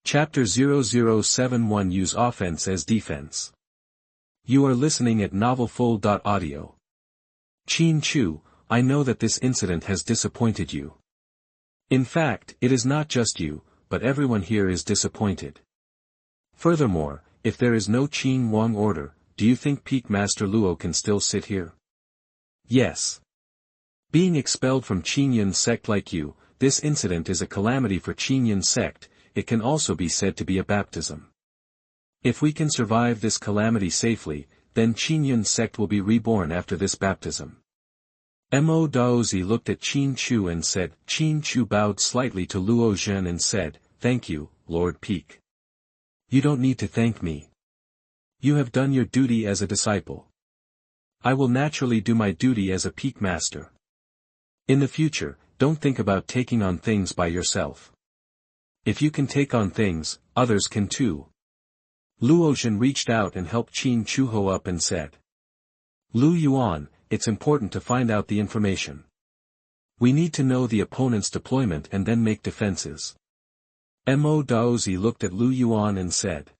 Chapter 0071 Use Offense as Defense. You are listening at novelfull.audio. Qin Chu, I know that this incident has disappointed you. In fact, it is not just you, but everyone here is disappointed. Furthermore, if there is no Qin Wang order, do you think Peak Master Luo can still sit here? Yes. Being expelled from Qinyan sect like you, this incident is a calamity for Qinyan sect. It can also be said to be a baptism. If we can survive this calamity safely, then Qinyan sect will be reborn after this baptism. Mo Daozi looked at Qin Chu and said. Qin Chu bowed slightly to Luo Zhen and said, "Thank you, Lord Peak. You don't need to thank me. You have done your duty as a disciple. I will naturally do my duty as a Peak Master. In the future, don't think about taking on things by yourself. If you can take on things, others can too." Luo Zhen reached out and helped Qin Chu ho up and said, "Lu Yuan, it's important to find out the information. We need to know the opponent's deployment and then make defenses." Mo Daozi looked at Lu Yuan and said.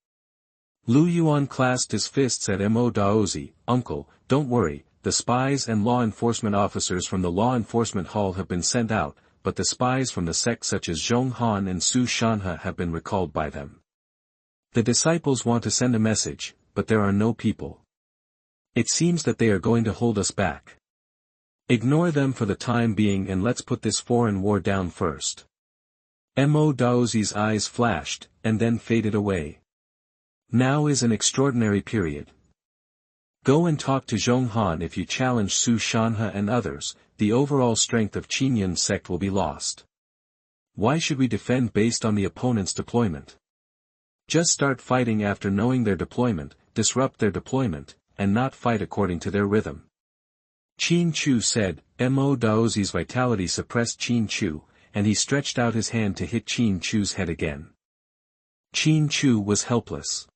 Lu Yuan clasped his fists at Mo Daozi. "Uncle, don't worry, the spies and law enforcement officers from the law enforcement hall have been sent out, but the spies from the sects such as Zhong Han and Su Shanhe have been recalled by them. The disciples want to send a message, but there are no people. It seems that they are going to hold us back. Ignore them for the time being and let's put this foreign war down first." Mo Daozi's eyes flashed, and then faded away. Now is an extraordinary period. Go and talk to Zhong Han. If you challenge Su Shanhe and others, the overall strength of Qinyan sect will be lost. Why should we defend based on the opponent's deployment? Just start fighting after knowing their deployment, disrupt their deployment, and not fight according to their rhythm. Qin Chu said. Mo Daozi's vitality suppressed Qin Chu, and he stretched out his hand to hit Qin Chu's head again. Qin Chu was helpless.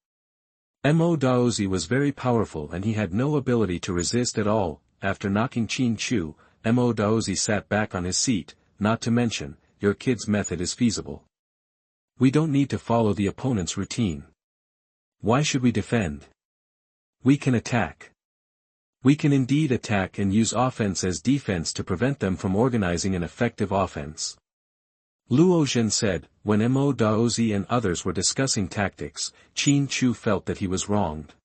Mo Daozi was very powerful and he had no ability to resist at all. After knocking Qin Chu, Mo Daozi sat back on his seat. "Not to mention, your kid's method is feasible. We don't need to follow the opponent's routine. Why should we defend? We can attack. We can indeed attack and use offense as defense to prevent them from organizing an effective offense." Luo Zhen said. When Mo Daozi and others were discussing tactics, Qin Chu felt that he was wronged.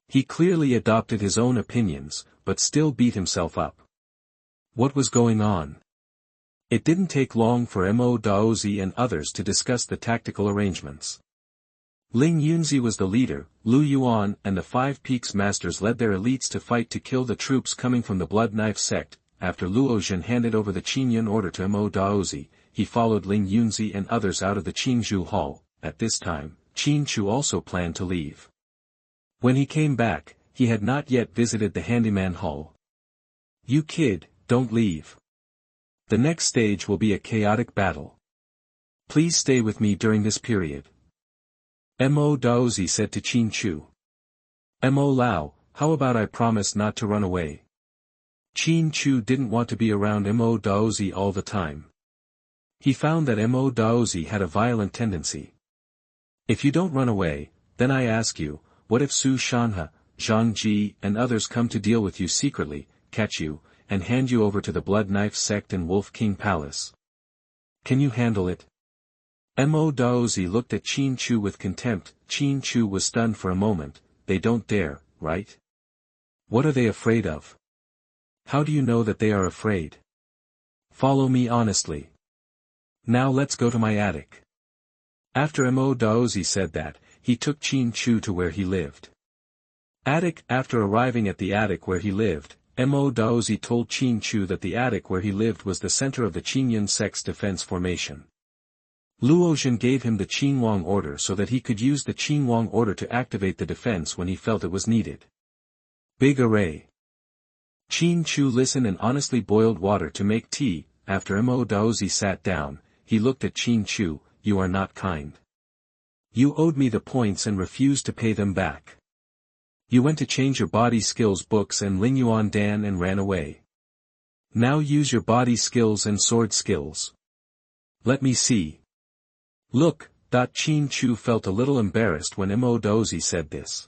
He clearly adopted his own opinions, but still beat himself up. What was going on? It didn't take long for Mo Daozi and others to discuss the tactical arrangements. Ling Yunzi was the leader. Lu Yuan and the Five Peaks Masters led their elites to fight to kill the troops coming from the Blood Knife sect. After Luo Zhen handed over the Qinyan order to Mo Daozi, he followed Ling Yunzi and others out of the Qingzhou Hall. At this time, Qin Chu also planned to leave. When he came back, he had not yet visited the Handyman Hall. "You kid, don't leave. The next stage will be a chaotic battle. Please stay with me during this period." Mo Daozi said to Qin Chu. "Mo Lao, how about I promise not to run away?" Qin Chu didn't want to be around Mo Daozi all the time. He found that Mo Daozi had a violent tendency. "If you don't run away, then I ask you, what if Su Shanhe, Zhang Ji and others come to deal with you secretly, catch you, and hand you over to the Blood Knife sect and Wolf King Palace? Can you handle it?" Mo Daozi looked at Qin Chu with contempt. Qin Chu was stunned for a moment. "They don't dare, right? What are they afraid of? How do you know that they are afraid? Follow me honestly. Now let's go to my attic." After Mo Daozi said that, he took Qin Chu to where he lived. After arriving at the attic where he lived, Mo Daozi told Qin Chu that the attic where he lived was the center of the Qinyan sect's defense formation. Luo Zhen gave him the Qin Wang order so that he could use the Qin Wang order to activate the defense when he felt it was needed. Big array. Qin Chu listened and honestly boiled water to make tea. After Mo Daozi sat down, he looked at Qin Chu. "You are not kind. You owed me the points and refused to pay them back. You went to change your body skills books and Lingyuan Dan and ran away. Now use your body skills and sword skills. Let me see." "Look, Qin Chu felt a little embarrassed when Mtlnovel said this.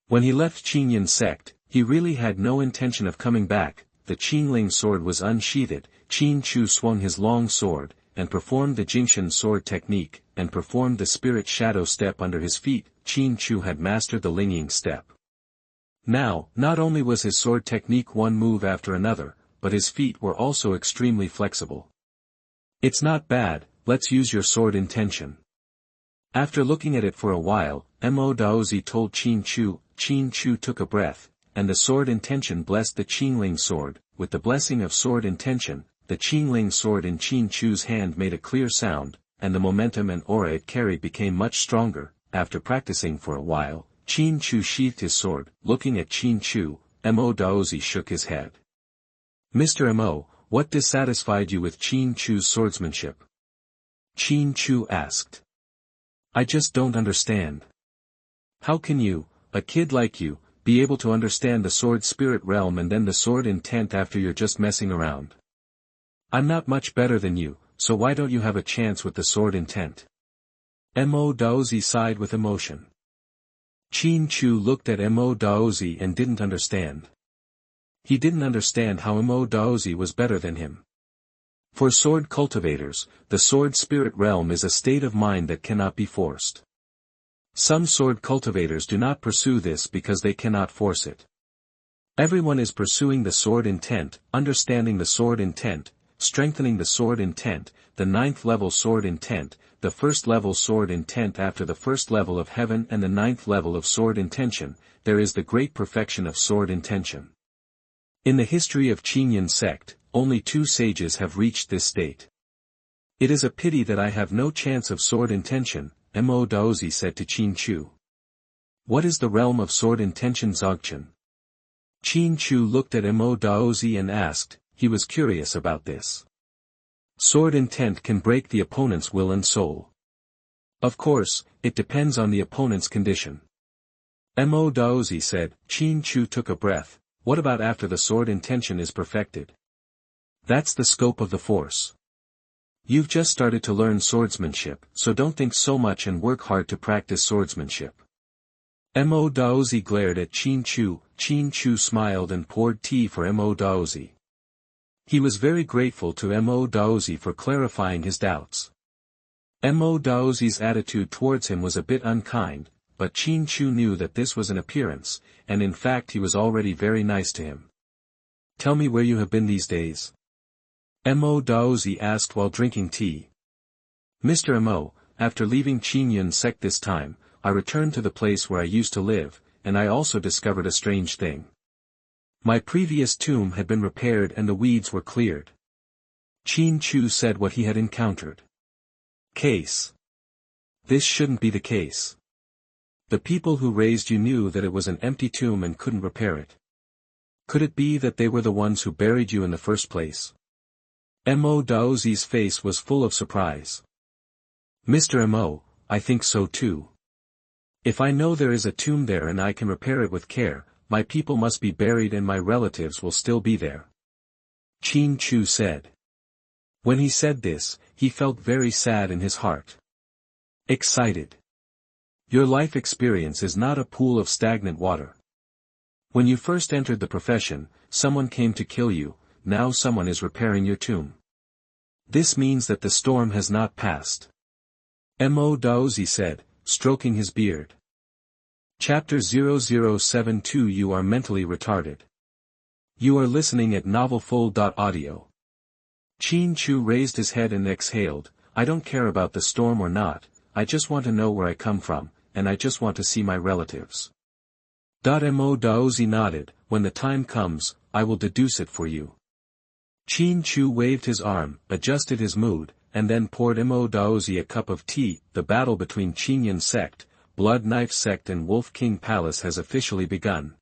When he left Qinyan sect, he really had no intention of coming back. The Qinling sword was unsheathed. Qin Chu swung his long sword, and performed the Jingxian sword technique, and performed the spirit shadow step under his feet. Qin Chu had mastered the Lingying step. Now, not only was his sword technique one move after another, but his feet were also extremely flexible. It's not bad, let's use your sword intention. After looking at it for a while, Mtlnovel told Qin Chu. Qin Chu took a breath, and the sword intention blessed the Qinling sword. With the blessing of sword intention, the Qinling sword in Qin Chu's hand made a clear sound, and the momentum and aura it carried became much stronger. After practicing for a while, Qin Chu sheathed his sword. Looking at Qin Chu, Mtlnovel shook his head. Mr. Mo, what dissatisfied you with Qin Chu's swordsmanship? Qin Chu asked. I just don't understand. How can you, a kid like you, be able to understand the sword spirit realm and then the sword intent after you're just messing around? I'm not much better than you, so why don't you have a chance with the sword intent? Mtlnovel sighed with emotion. Qin Chu looked at Mtlnovel and didn't understand. He didn't understand how Mtlnovel was better than him. For sword cultivators, the sword spirit realm is a state of mind that cannot be forced. Some sword cultivators do not pursue this because they cannot force it. Everyone is pursuing the sword intent, understanding the sword intent, strengthening the sword intent, the 9th level sword intent, the 1st level sword intent after the 1st level of heaven and the 9th level of sword intention. There is the great perfection of sword intention. In the history of Qinyan sect, only 2 sages have reached this state. It is a pity that I have no chance of sword intention, Mtlnovel said to Qin Chu. What is the realm of sword intention, Dzogchen? Qin Chu looked at Mtlnovel and asked. He was curious about this. Sword intent can break the opponent's will and soul. Of course, it depends on the opponent's condition. Mtlnovel said. Qin Chu took a breath. What about after the sword intention is perfected? That's the scope of the force. You've just started to learn swordsmanship, so don't think so much and work hard to practice swordsmanship. Mtlnovel glared at Qin Chu. Qin Chu smiled and poured tea for Mtlnovel. He was very grateful to Mtlnovel for clarifying his doubts. Mtlnovel's attitude towards him was a bit unkind, but Qin Chu knew that this was an appearance, and in fact he was already very nice to him. Tell me where you have been these days? Mtlnovel asked while drinking tea. Mr. Mo, after leaving Qinyan sect this time, I returned to the place where I used to live, and I also discovered a strange thing. My previous tomb had been repaired and the weeds were cleared. Qin Chu said what he had encountered. Case. This shouldn't be the case. The people who raised you knew that it was an empty tomb and couldn't repair it. Could it be that they were the ones who buried you in the first place? Mtlnovel's face was full of surprise. Mr. Mo, I think so too. If I know there is a tomb there and I can repair it with care, my people must be buried and my relatives will still be there. Qin Chu said. When he said this, he felt very sad in his heart. Excited. Your life experience is not a pool of stagnant water. When you first entered the profession, someone came to kill you, now someone is repairing your tomb. This means that the storm has not passed. Mtlnovel said, stroking his beard. Chapter 0072 You are mentally retarded. You are listening at novelfull.audio. Qin Chu raised his head and exhaled. I don't care about the storm or not, I just want to know where I come from, and I just want to see my relatives. Mtlnovel nodded. When the time comes, I will deduce it for you. Qin Chu waved his arm, adjusted his mood, and then poured Mtlnovel a cup of tea. The battle between Qinyan sect, Blood Knife sect and Wolf King Palace has officially begun.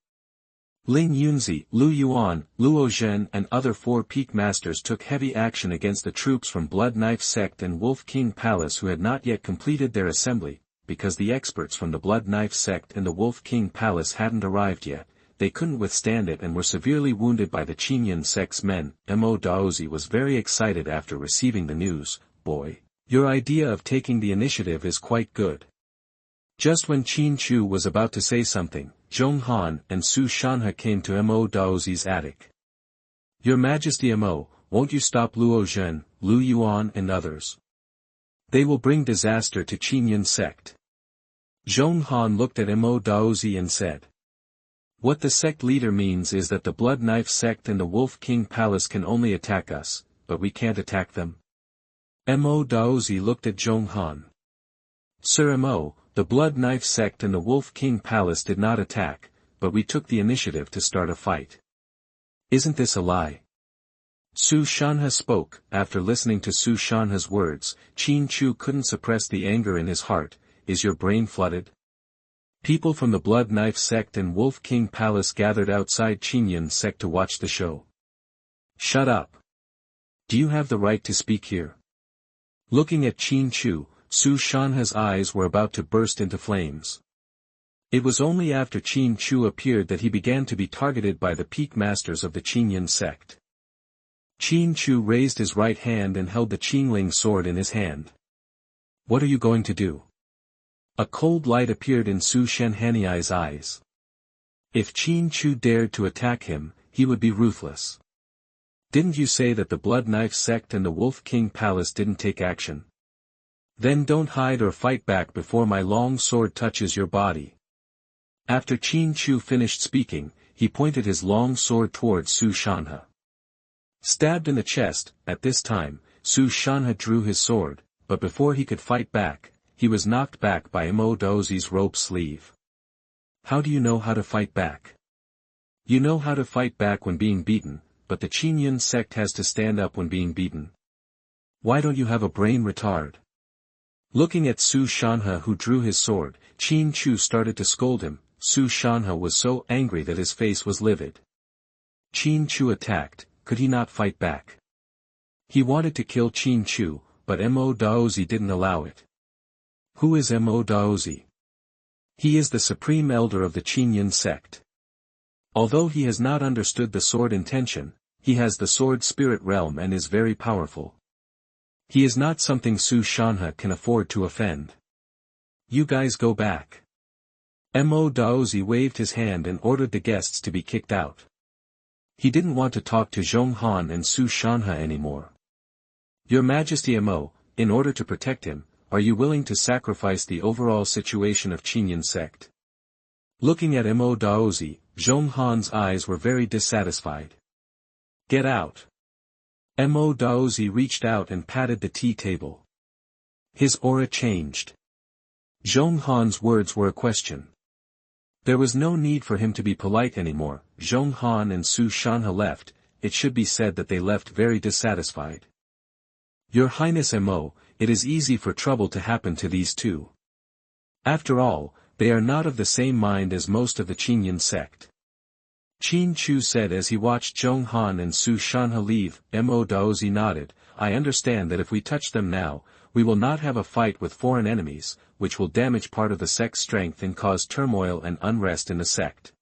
Ling Yunzi, Lu Yuan, Luo Zhen and other 4 peak masters took heavy action against the troops from Blood Knife sect and Wolf King Palace who had not yet completed their assembly. Because the experts from the Blood Knife sect and the Wolf King Palace hadn't arrived yet, they couldn't withstand it and were severely wounded by the Qinyan sect's men. Mtlnovel was very excited after receiving the news. Boy, Your idea of taking the initiative is quite good. Just when Qin Chu was about to say something, Zhong Han and Su Shanhe came to Mo Daozi's attic. Your Majesty Mo, won't you stop Luo Zhen, Lu Yuan and others? They will bring disaster to Qinyan sect. Zhong Han looked at Mo Daozi and said. What the sect leader means is that the Blood Knife sect and the Wolf King Palace can only attack us, but we can't attack them. Mo Daozi looked at Zhong Han. Sir Mo, the Blood Knife sect and the Wolf King Palace did not attack, but we took the initiative to start a fight. Isn't this a lie? Su Shanhe spoke. After listening to Su Shanhe's words, Qin Chu couldn't suppress the anger in his heart. Is your brain flooded? People from the Blood Knife sect and Wolf King Palace gathered outside Qinyan sect to watch the show. Shut up. Do you have the right to speak here? Looking at Qin Chu, Su Shanhe's eyes were about to burst into flames. It was only after Qin Chu appeared that he began to be targeted by the peak masters of the Qinyan sect. Qin Chu raised his right hand and held the Qingling sword in his hand. What are you going to do? A cold light appeared in Su Shanhani's eyes. If Qin Chu dared to attack him, he would be ruthless. Didn't you say that the Blood Knife sect and the Wolf King Palace didn't take action? Then don't hide or fight back before my long sword touches your body. After Qin Chu finished speaking, he pointed his long sword towards Su Shanhe. Stabbed in the chest, at this time, Su Shanhe drew his sword, but before he could fight back, he was knocked back by Mo Daozi's rope sleeve. How do you know how to fight back? You know how to fight back when being beaten, but the Qinyan sect has to stand up when being beaten. Why don't you have a brain retard? Looking at Su Shanhe who drew his sword, Qin Chu started to scold him. Su Shanhe was so angry that his face was livid. Qin Chu attacked, could he not fight back? He wanted to kill Qin Chu, but Mo Daozi didn't allow it. Who is Mo Daozi? He is the supreme elder of the Qinyan sect. Although he has not understood the sword intention, he has the sword spirit realm and is very powerful. He is not something Su Shanhe can afford to offend. You guys go back. Mo Daozi waved his hand and ordered the guests to be kicked out. He didn't want to talk to Zhong Han and Su Shanhe anymore. Your Majesty Mo, in order to protect him, are you willing to sacrifice the overall situation of Qinyan sect? Looking at Mo Daozi, Zhong Han's eyes were very dissatisfied. Get out. Mo Daozi reached out and patted the tea table. His aura changed. Zhong Han's words were a question. There was no need for him to be polite anymore. Zhong Han and Su Shanhe left. It should be said that they left very dissatisfied. Your Highness Mo, it is easy for trouble to happen to these two. After all, they are not of the same mind as most of the Qinyan sect. Qin Chu said as he watched Zhong Han and Su Shanhe leave. Mo Daozi nodded. I understand that if we touch them now, we will not have a fight with foreign enemies, which will damage part of the sect's strength and cause turmoil and unrest in the sect.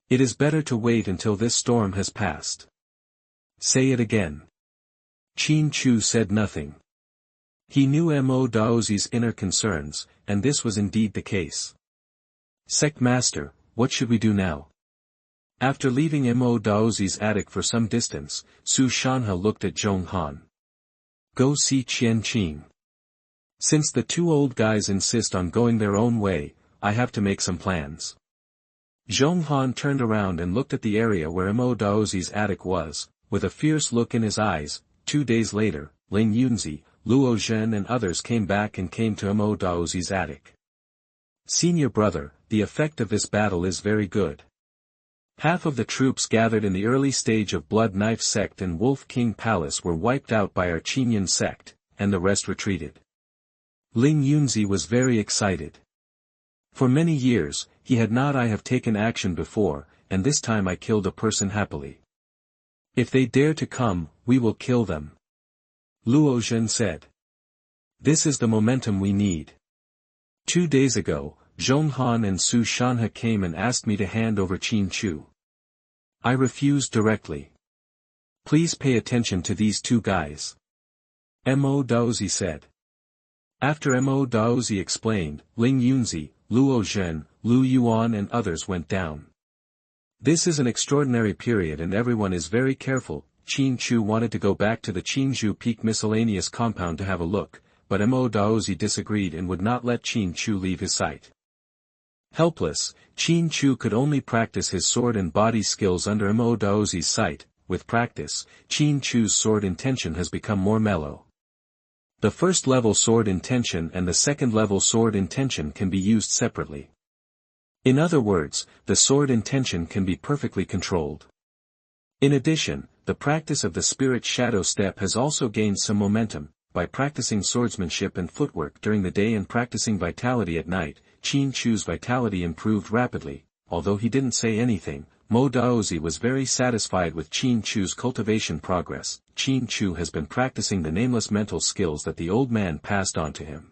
It is better to wait until this storm has passed. Say it again. Qin Chu said nothing. He knew Mo Daozi's inner concerns, and this was indeed the case. Sect Master, what should we do now? After leaving Mo Daozi's attic for some distance, Su Shanhe looked at Zhong Han. Go see Qian Qing. Since the two old guys insist on going their own way, I have to make some plans. Zhong Han turned around and looked at the area where Mo Daozi's attic was, with a fierce look in his eyes. 2 days later, Ling Yunzi, Luo Zhen and others came back and came to Mo Daozi's attic. Senior brother, the effect of this battle is very good. Half of the troops gathered in the early stage of Blood Knife sect and Wolf King Palace were wiped out by our Qinyan sect, and the rest retreated. Ling Yunzi was very excited. For many years, he had not I have taken action before, and this time I killed a person happily. If they dare to come, we will kill them. Luo Zhen said. This is the momentum we need. 2 days ago, Zhong Han and Su Shanhe came and asked me to hand over Qin Chu. I refused directly. Please pay attention to these two guys. Mo Daozi said. After Mo Daozi explained, Ling Yunzi, Luo Zhen, Lu Yuan and others went down. This is an extraordinary period and everyone is very careful. Qin Chu wanted to go back to the Qinzhou Peak miscellaneous compound to have a look, but Mo Daozi disagreed and would not let Qin Chu leave his sight. Helpless, Qin Chu could only practice his sword and body skills under Mo Daozi's sight. With practice, Qin Chu's sword intention has become more mellow. The first level sword intention and the second level sword intention can be used separately. In other words, the sword intention can be perfectly controlled. In addition, the practice of the spirit shadow step has also gained some momentum. By practicing swordsmanship and footwork during the day and practicing vitality at night, Qin Chu's vitality improved rapidly. Although he didn't say anything, Mo Daozi was very satisfied with Qin Chu's cultivation progress. Qin Chu has been practicing the nameless mental skills that the old man passed on to him.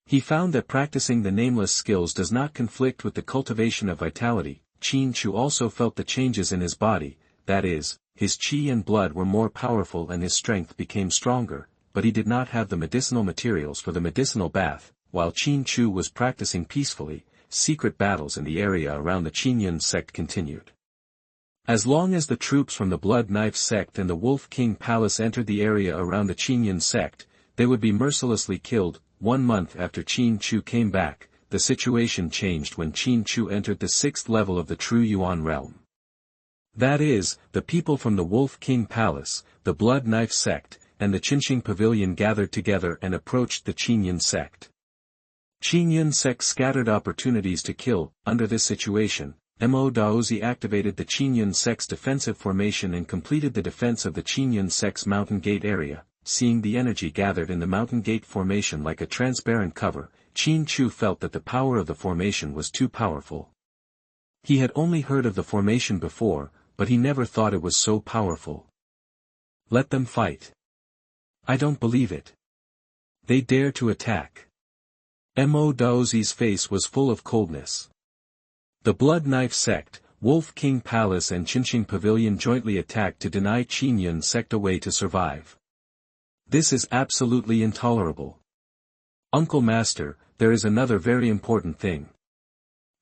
He found that practicing the nameless skills does not conflict with the cultivation of vitality. Qin Chu also felt the changes in his body, that is, his qi and blood were more powerful and his strength became stronger, but he did not have the medicinal materials for the medicinal bath. While Qin Chu was practicing peacefully, secret battles in the area around the Qinyan sect continued. As long as the troops from the Blood Knife sect and the Wolf King Palace entered the area around the Qinyan sect, they would be mercilessly killed. 1 month after Qin Chu came back, the situation changed when Qin Chu entered the 6th level of the True Yuan realm. That is, the people from the Wolf King Palace, the Blood Knife sect, and the Qinqing Pavilion gathered together and approached the Qinyan sect. Qinyan sect scattered opportunities to kill. Under this situation, Mo Daozi activated the Qinyan sect's defensive formation and completed the defense of the Qinyan sect's mountain gate area. Seeing the energy gathered in the mountain gate formation like a transparent cover, Qin Chu felt that the power of the formation was too powerful. He had only heard of the formation before, but he never thought it was so powerful. Let them fight. I don't believe it. They dare to attack. Mo Daozi's face was full of coldness. The Blood Knife sect, Wolf King Palace and Qinqing Pavilion jointly attacked to deny Qinyan sect a way to survive. This is absolutely intolerable. Uncle Master, there is another very important thing.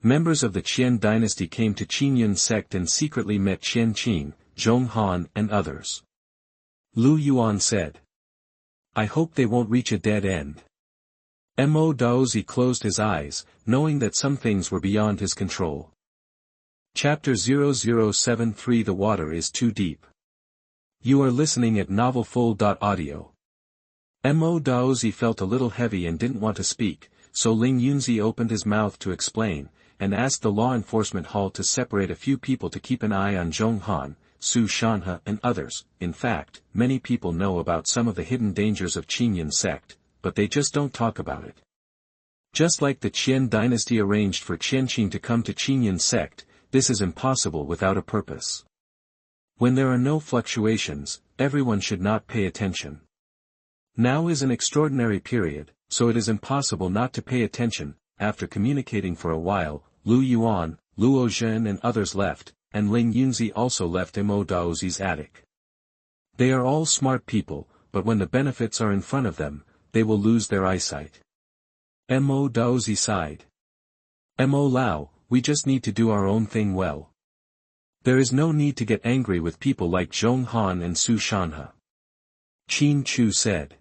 Members of the Qian dynasty came to Qinyan sect and secretly met Qian Qin, Zhong Han and others. Lu Yuan said. I hope they won't reach a dead end. Mo Daozi closed his eyes, knowing that some things were beyond his control. Chapter 0073 The water is too deep. You are listening at novelfull.audio. Mo Daozi felt a little heavy and didn't want to speak, so Ling Yunzi opened his mouth to explain, and asked the law enforcement hall to separate a few people to keep an eye on Zhong Han, Su Shanhe and others. In fact, many people know about some of the hidden dangers of Qinyan sect, but they just don't talk about it. Just like the Qian dynasty arranged for Qianqing to come to Qinyan sect, this is impossible without a purpose. When there are no fluctuations, everyone should not pay attention. Now is an extraordinary period, so it is impossible not to pay attention. After communicating for a while, Lu Yuan, Luo Zhen and others left, and Ling Yunzi also left Mo Daozi's attic. They are all smart people, but when the benefits are in front of them, they will lose their eyesight. Mo Daozi sighed. Mo Lao, we just need to do our own thing well. There is no need to get angry with people like Zhong Han and Su Shanhe. Qin Chu said.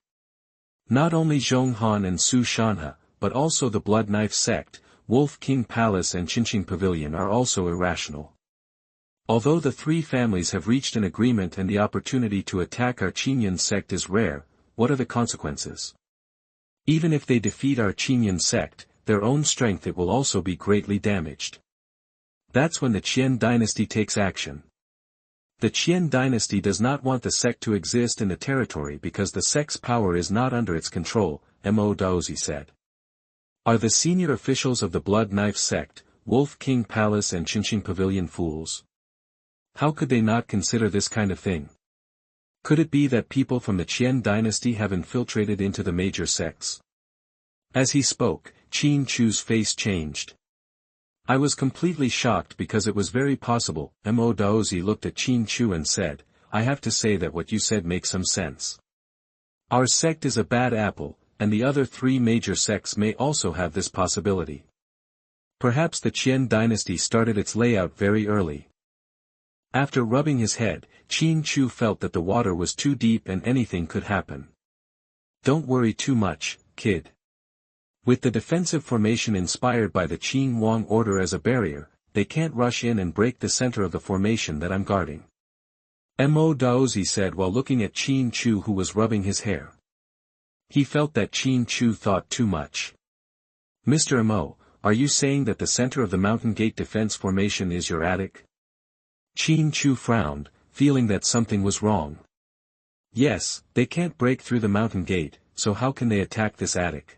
Not only Zhong Han and Su Shanhe, but also the Blood Knife sect, Wolf King Palace and Qinqing Pavilion are also irrational. Although the three families have reached an agreement and the opportunity to attack our Qinyan sect is rare, what are the consequences? Even if they defeat our Qinyan sect, their own strength it will also be greatly damaged. That's when the Qian dynasty takes action. The Qian dynasty does not want the sect to exist in the territory because the sect's power is not under its control, Mo Daozi said. Are the senior officials of the Blood Knife sect, Wolf King Palace and Qinqing Pavilion fools? How could they not consider this kind of thing? Could it be that people from the Qian dynasty have infiltrated into the major sects? As he spoke, Qin Chu's face changed. I was completely shocked because it was very possible. Mo Daozi looked at Qin Chu and said, I have to say that what you said makes some sense. Our sect is a bad apple, and the other three major sects may also have this possibility. Perhaps the Qian dynasty started its layout very early. After rubbing his head, Qin Chu felt that the water was too deep and anything could happen. Don't worry too much, kid. With the defensive formation inspired by the Qin Wang order as a barrier, they can't rush in and break the center of the formation that I'm guarding. Mo Daozi said while looking at Qin Chu, who was rubbing his hair. He felt that Qin Chu thought too much. Mr. Mo, are you saying that the center of the mountain gate defense formation is your attic? Qin Chu frowned, feeling that something was wrong. Yes, they can't break through the mountain gate, so how can they attack this attic?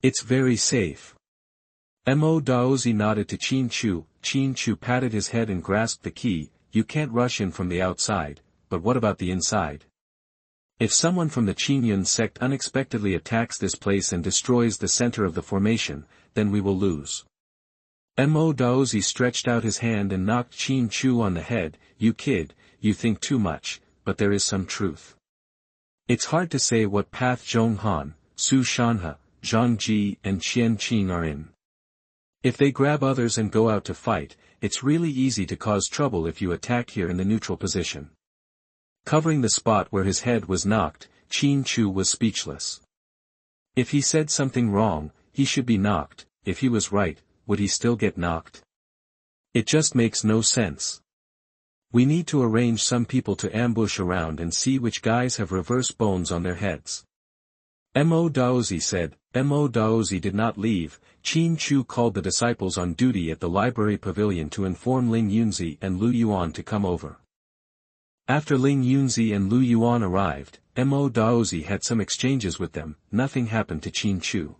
It's very safe. Mo Daozi nodded to Qin Chu. Qin Chu patted his head and grasped the key. You can't rush in from the outside, but what about the inside? If someone from the Qingyun sect unexpectedly attacks this place and destroys the center of the formation, then we will lose. Mo Daozi stretched out his hand and knocked Qin Chu on the head. You kid, you think too much, but there is some truth. It's hard to say what path Zhong Han, Su Shanhe, Zhang Ji and Qian Qing are in. If they grab others and go out to fight, it's really easy to cause trouble if you attack here in the neutral position. Covering the spot where his head was knocked, Qin Chu was speechless. If he said something wrong, he should be knocked. If he was right, would he still get knocked? It just makes no sense. We need to arrange some people to ambush around and see which guys have reverse bones on their heads. Mo Daozi said. Mo Daozi did not leave. Qin Chu called the disciples on duty at the library pavilion to inform Ling Yunzi and Lu Yuan to come over. After Ling Yunzi and Lu Yuan arrived, Mo Daozi had some exchanges with them. Nothing happened to Qin Chu.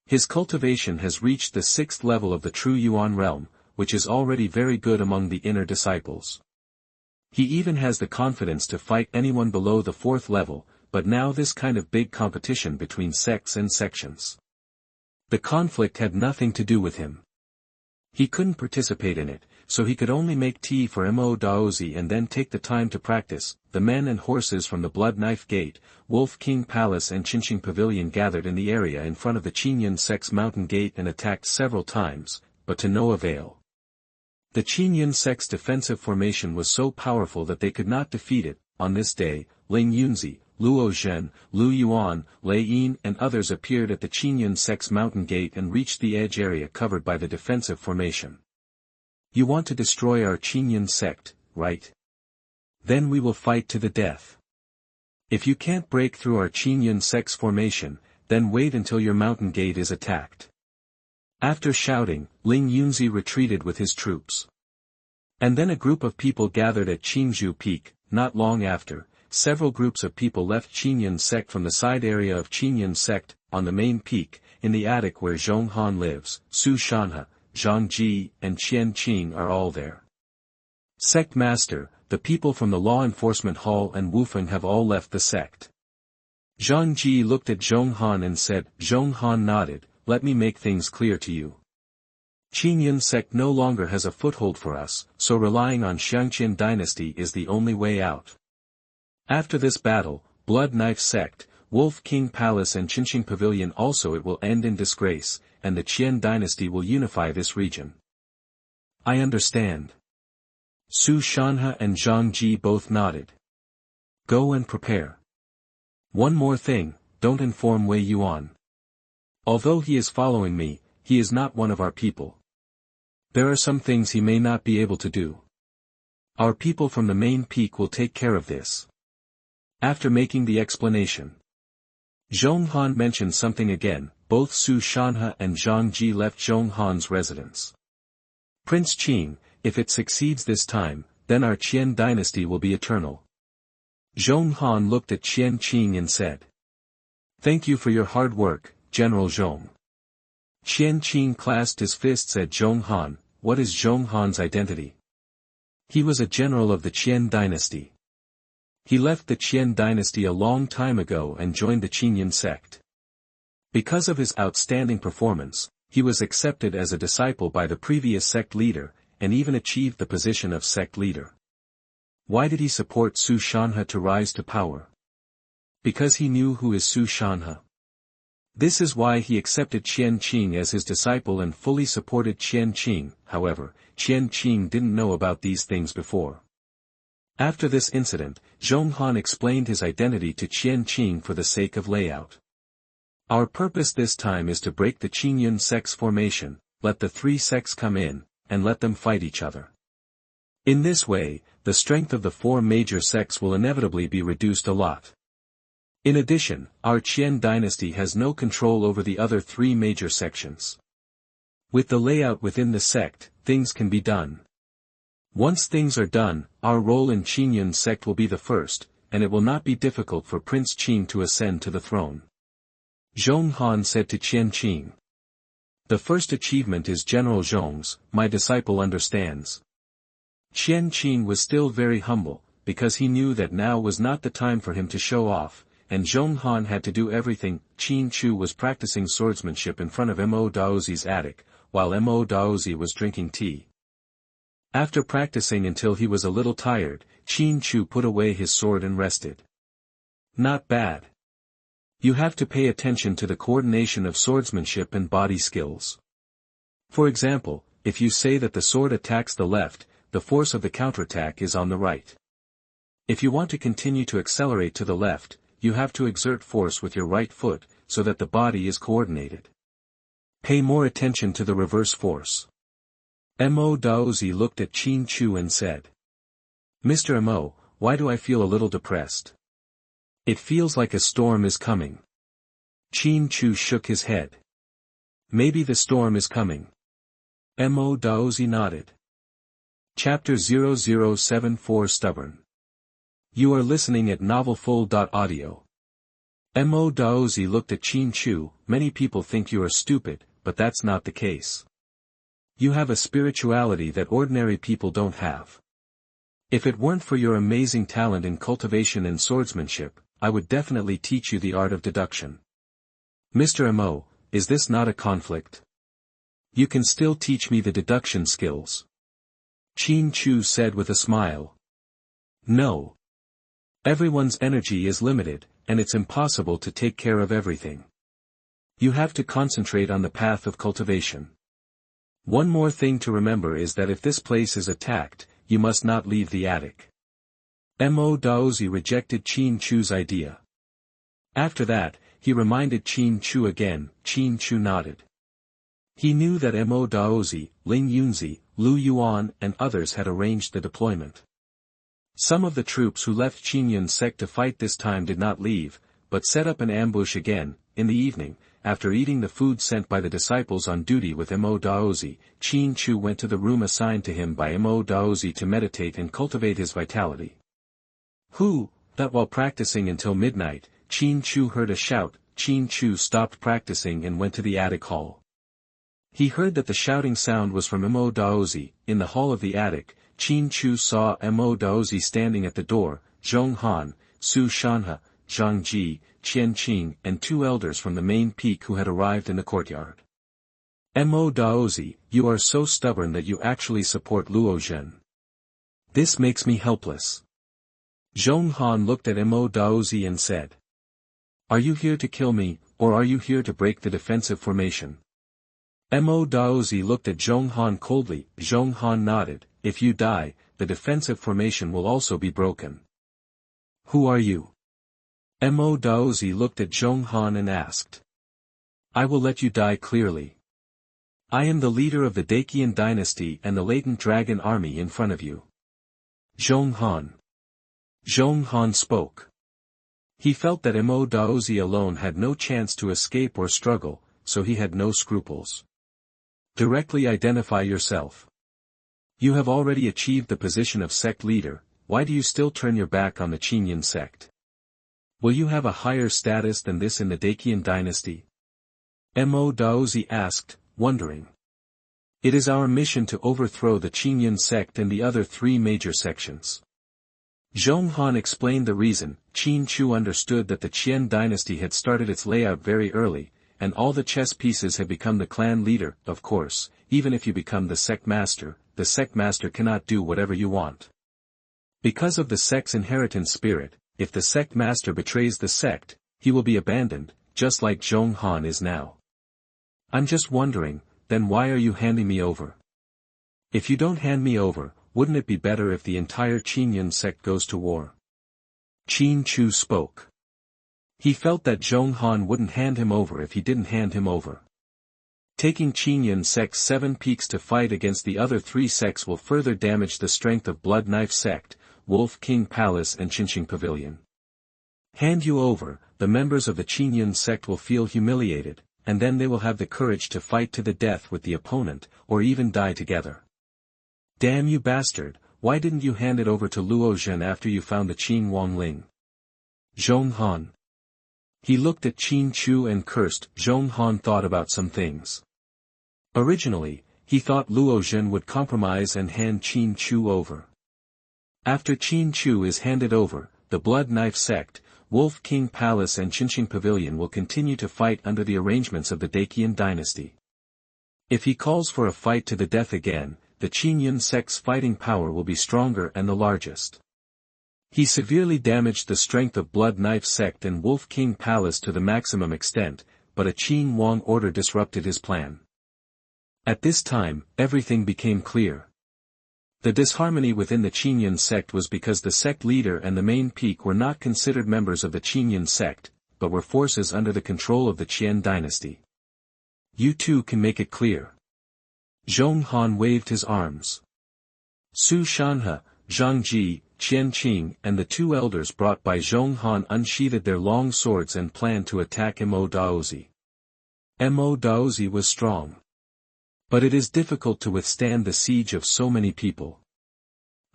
His cultivation has reached the 6th level of the true Yuan realm, which is already very good among the inner disciples. He even has the confidence to fight anyone below the 4th level, but now this kind of big competition between sects and sections. The conflict had nothing to do with him. He couldn't participate in it, so he could only make tea for Mo Daozi and then take the time to practice. The men and horses from the Blood Knife Gate, Wolf King Palace and Qinqing Pavilion gathered in the area in front of the Qingyun sect's mountain gate and attacked several times, but to no avail. The Qingyun sect's defensive formation was so powerful that they could not defeat it. On this day, Ling Yunzi, Luo Zhen, Lu Yuan, Lei Yin and others appeared at the Qingyun sect's mountain gate and reached the edge area covered by the defensive formation. You want to destroy our Qingyun sect, right? Then we will fight to the death. If you can't break through our Qingyun sect's formation, then wait until your mountain gate is attacked. After shouting, Ling Yunzi retreated with his troops. And then a group of people gathered at Qingzhou Peak. Not long after, several groups of people left Qingyun sect from the side area of Qingyun sect. On the main peak, in the attic where Zhong Han lives, Su Shanhe, Zhang Ji and Qian Qing are all there. Sect Master, the people from the Law Enforcement Hall and Wufeng have all left the sect. Zhang Ji looked at Zhong Han and said. Zhong Han nodded. Let me make things clear to you. Qingyun sect no longer has a foothold for us, so relying on Xianxia dynasty is the only way out. After this battle, Blood Knife sect, Wolf King Palace and Qinqing Pavilion also it will end in disgrace, and the Qian dynasty will unify this region. I understand. Su Shanhe and Zhang Ji both nodded. Go and prepare. One more thing, don't inform Wei Yuan. Although he is following me, he is not one of our people. There are some things he may not be able to do. Our people from the main peak will take care of this. After making the explanation, Zhong Han mentioned something again. Both Su Shanhe and Zhang Ji left Zhong Han's residence. Prince Qing, if it succeeds this time, then our Qian dynasty will be eternal. Zhong Han looked at Qian Qing and said. Thank you for your hard work, General Zhong. Qian Qing clasped his fists at Zhong Han. What is Zhong Han's identity? He was a general of the Qian dynasty. He left the Qian dynasty a long time ago and joined the Qingyun sect. Because of his outstanding performance, he was accepted as a disciple by the previous sect leader, and even achieved the position of sect leader. Why did he support Su Shanhe to rise to power? Because he knew who is Su Shanhe. This is why he accepted Qianqing as his disciple and fully supported Qianqing. However, Qianqing didn't know about these things before. After this incident, Zhonghan explained his identity to Qianqing for the sake of layout. Our purpose this time is to break the Qingyun sect's formation, let the three sects come in, and let them fight each other. In this way, the strength of the four major sects will inevitably be reduced a lot. In addition, our Qian dynasty has no control over the other three major sections. With the layout within the sect, things can be done. Once things are done, our role in Qingyun sect will be the first, and it will not be difficult for Prince Qin to ascend to the throne. Zhonghan said to Qianqing. The first achievement is General Zhong's, my disciple understands. Qianqing was still very humble, because he knew that now was not the time for him to show off, and Zhonghan had to do everything. Qin Chu was practicing swordsmanship in front of Mo Daozi's attic, while Mo Daozi was drinking tea. After practicing until he was a little tired, Qin Chu put away his sword and rested. Not bad. You have to pay attention to the coordination of swordsmanship and body skills. For example, if you say that the sword attacks the left, the force of the counterattack is on the right. If you want to continue to accelerate to the left, you have to exert force with your right foot, so that the body is coordinated. Pay more attention to the reverse force. Mo Daozi looked at Qin Chu and said. Mr. Mo, why do I feel a little depressed? It feels like a storm is coming. Qin Chu shook his head. Maybe the storm is coming. Mo Daozi nodded. Chapter 0074 Stubborn. You are listening at MaleProtagonist. Mo Daozi looked at Qin Chu. Many people think you are stupid, but that's not the case. You have a spirituality that ordinary people don't have. If it weren't for your amazing talent in cultivation and swordsmanship, I would definitely teach you the art of deduction. Mr. Mo, is this not a conflict? You can still teach me the deduction skills. Qin Chu said with a smile. No. Everyone's energy is limited, and it's impossible to take care of everything. You have to concentrate on the path of cultivation. One more thing to remember is that if this place is attacked, you must not leave the attic. Mo Daozi rejected Qin Chu's idea. After that, he reminded Qin Chu again. Qin Chu nodded. He knew that Mo Daozi, Ling Yunzi, Lu Yuan and others had arranged the deployment. Some of the troops who left Qingyun sect to fight this time did not leave, but set up an ambush again. In the evening, after eating the food sent by the disciples on duty with Mo Daozi, Qin Chu went to the room assigned to him by Mo Daozi to meditate and cultivate his vitality. That while practicing until midnight, Qin Chu heard a shout. Qin Chu stopped practicing and went to the attic hall. He heard that the shouting sound was from Mo Daozi. In the hall of the attic, Qin Chu saw Mo Daozi standing at the door, Zhonghan, Su Shanhe, Zhang Ji, Qianqing and two elders from the main peak who had arrived in the courtyard. Mo Daozi, you are so stubborn that you actually support Luo Zhen. This makes me helpless. Zhonghan looked at Mo Daozi and said. Are you here to kill me, or are you here to break the defensive formation? Mo Daozi looked at Zhonghan coldly. Zhonghan nodded. If you die, the defensive formation will also be broken. Who are you? Mo Daozi looked at Zhonghan and asked. I will let you die clearly. I am the leader of the Daqian dynasty and the latent dragon army in front of you. Zhonghan. Zhonghan spoke. He felt that Mo Daozi alone had no chance to escape or struggle, so he had no scruples. Directly identify yourself. You have already achieved the position of sect leader, why do you still turn your back on the Qingyun sect? Will you have a higher status than this in the Daqian dynasty? Mo Daozi asked, wondering. It is our mission to overthrow the Qingyun sect and the other three major sections. Zhonghan explained the reason. Qin Chu understood that the Qian dynasty had started its layout very early, and all the chess pieces had become the clan leader. Of course, even if you become the sect master cannot do whatever you want. Because of the sect's inheritance spirit, if the sect master betrays the sect, he will be abandoned. just like Zhong Han is now. I'm just wondering, then why are you handing me over? If you don't hand me over, wouldn't it be better if the entire Qin sect goes to war? Qin Chu spoke. He felt that Zhong Han wouldn't hand him over if he didn't hand him over. Taking Qin sect's 7 peaks to fight against the other 3 sects will further damage the strength of Blood Knife sect, Wolf King Palace and Xianxia Pavilion. Hand you over, the members of the Qin sect will feel humiliated, and then they will have the courage to fight to the death with the opponent, or even die together. Damn you bastard, why didn't you hand it over to Luo Zhen after you found the Qin Wangling? Zhong Han. He looked at Qin Chu and cursed. Zhong Han thought about some things. Originally, he thought Luo Zhen would compromise and hand Qin Chu over. After Qin Chu is handed over, the Blood Knife sect, Wolf King Palace and Xianxia Pavilion will continue to fight under the arrangements of the Daqian dynasty. If he calls for a fight to the death again, the Qin sect's fighting power will be stronger and the largest. He severely damaged the strength of Blood Knife sect and Wolf King Palace to the maximum extent, but a Qin Wang order disrupted his plan. At this time, everything became clear. The disharmony within the Qin sect was because the sect leader and the main peak were not considered members of the Qin sect, but were forces under the control of the Qian dynasty. You too can make it clear. Zhong Han waved his arms. Su Shanhe, Zhang Ji, Qian Qing and the 2 elders brought by Zhong Han unsheathed their long swords and planned to attack Mo Daozi. Mo Daozi was strong. But it is difficult to withstand the siege of so many people.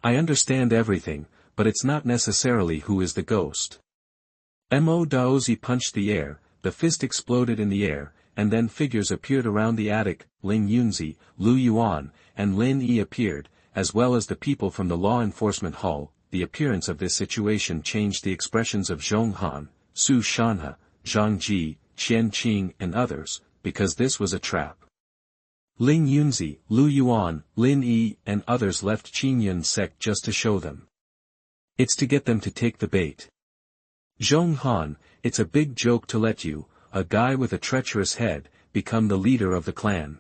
I understand everything, but it's not necessarily who is the ghost. Mo Daozi punched the air, the fist exploded in the air, and then figures appeared around the attic. Ling Yunzi, Lu Yuan, and Lin Yi appeared, as well as the people from the law enforcement hall. The appearance of this situation changed the expressions of Zhong Han, Su Shanhe, Zhang Ji, Qian Qing and others, because this was a trap. Ling Yunzi, Lu Yuan, Lin Yi and others left Qin sect just to show them. It's to get them to take the bait. Zhong Han, it's a big joke to let you, a guy with a treacherous head, become the leader of the clan.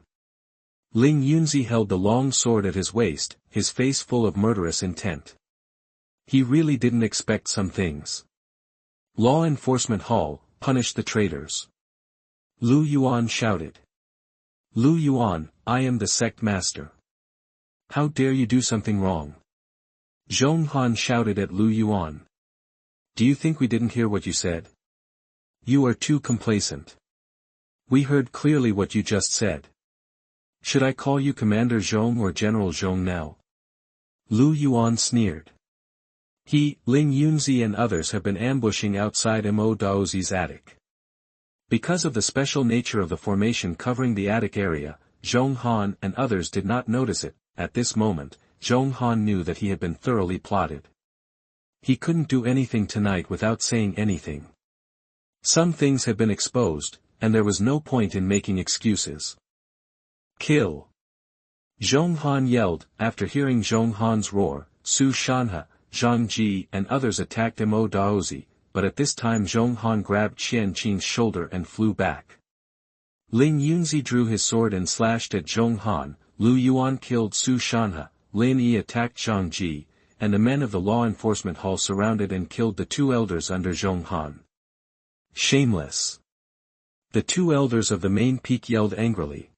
Ling Yunzi held the long sword at his waist, his face full of murderous intent. He really didn't expect some things. Law Enforcement Hall, punish the traitors. Lu Yuan shouted. Lu Yuan, I am the sect master. How dare you do something wrong? Zhong Han shouted at Lu Yuan. Do you think we didn't hear what you said? You are too complacent. We heard clearly what you just said. Should I call you Commander Zhong or General Zhong now? Lu Yuan sneered. He, Ling Yunzi and others have been ambushing outside Mo Daozi's attic. Because of the special nature of the formation covering the attic area, Zhong Han and others did not notice it. At this moment, Zhong Han knew that he had been thoroughly plotted. He couldn't do anything tonight without saying anything. Some things had been exposed, and there was no point in making excuses. Kill! Zhong Han yelled. After hearing Zhong Han's roar, Su Shanhe, Zhang Ji and others attacked Mo Daozi, but at this time Zhong Han grabbed Qian Qing's shoulder and flew back. Ling Yunzi drew his sword and slashed at Zhong Han. Lu Yuan killed Su Shanhe, Lin Yi attacked Zhang Ji, and the men of the law enforcement hall surrounded and killed the 2 elders under Zhong Han. Shameless! The 2 elders of the main peak yelled angrily.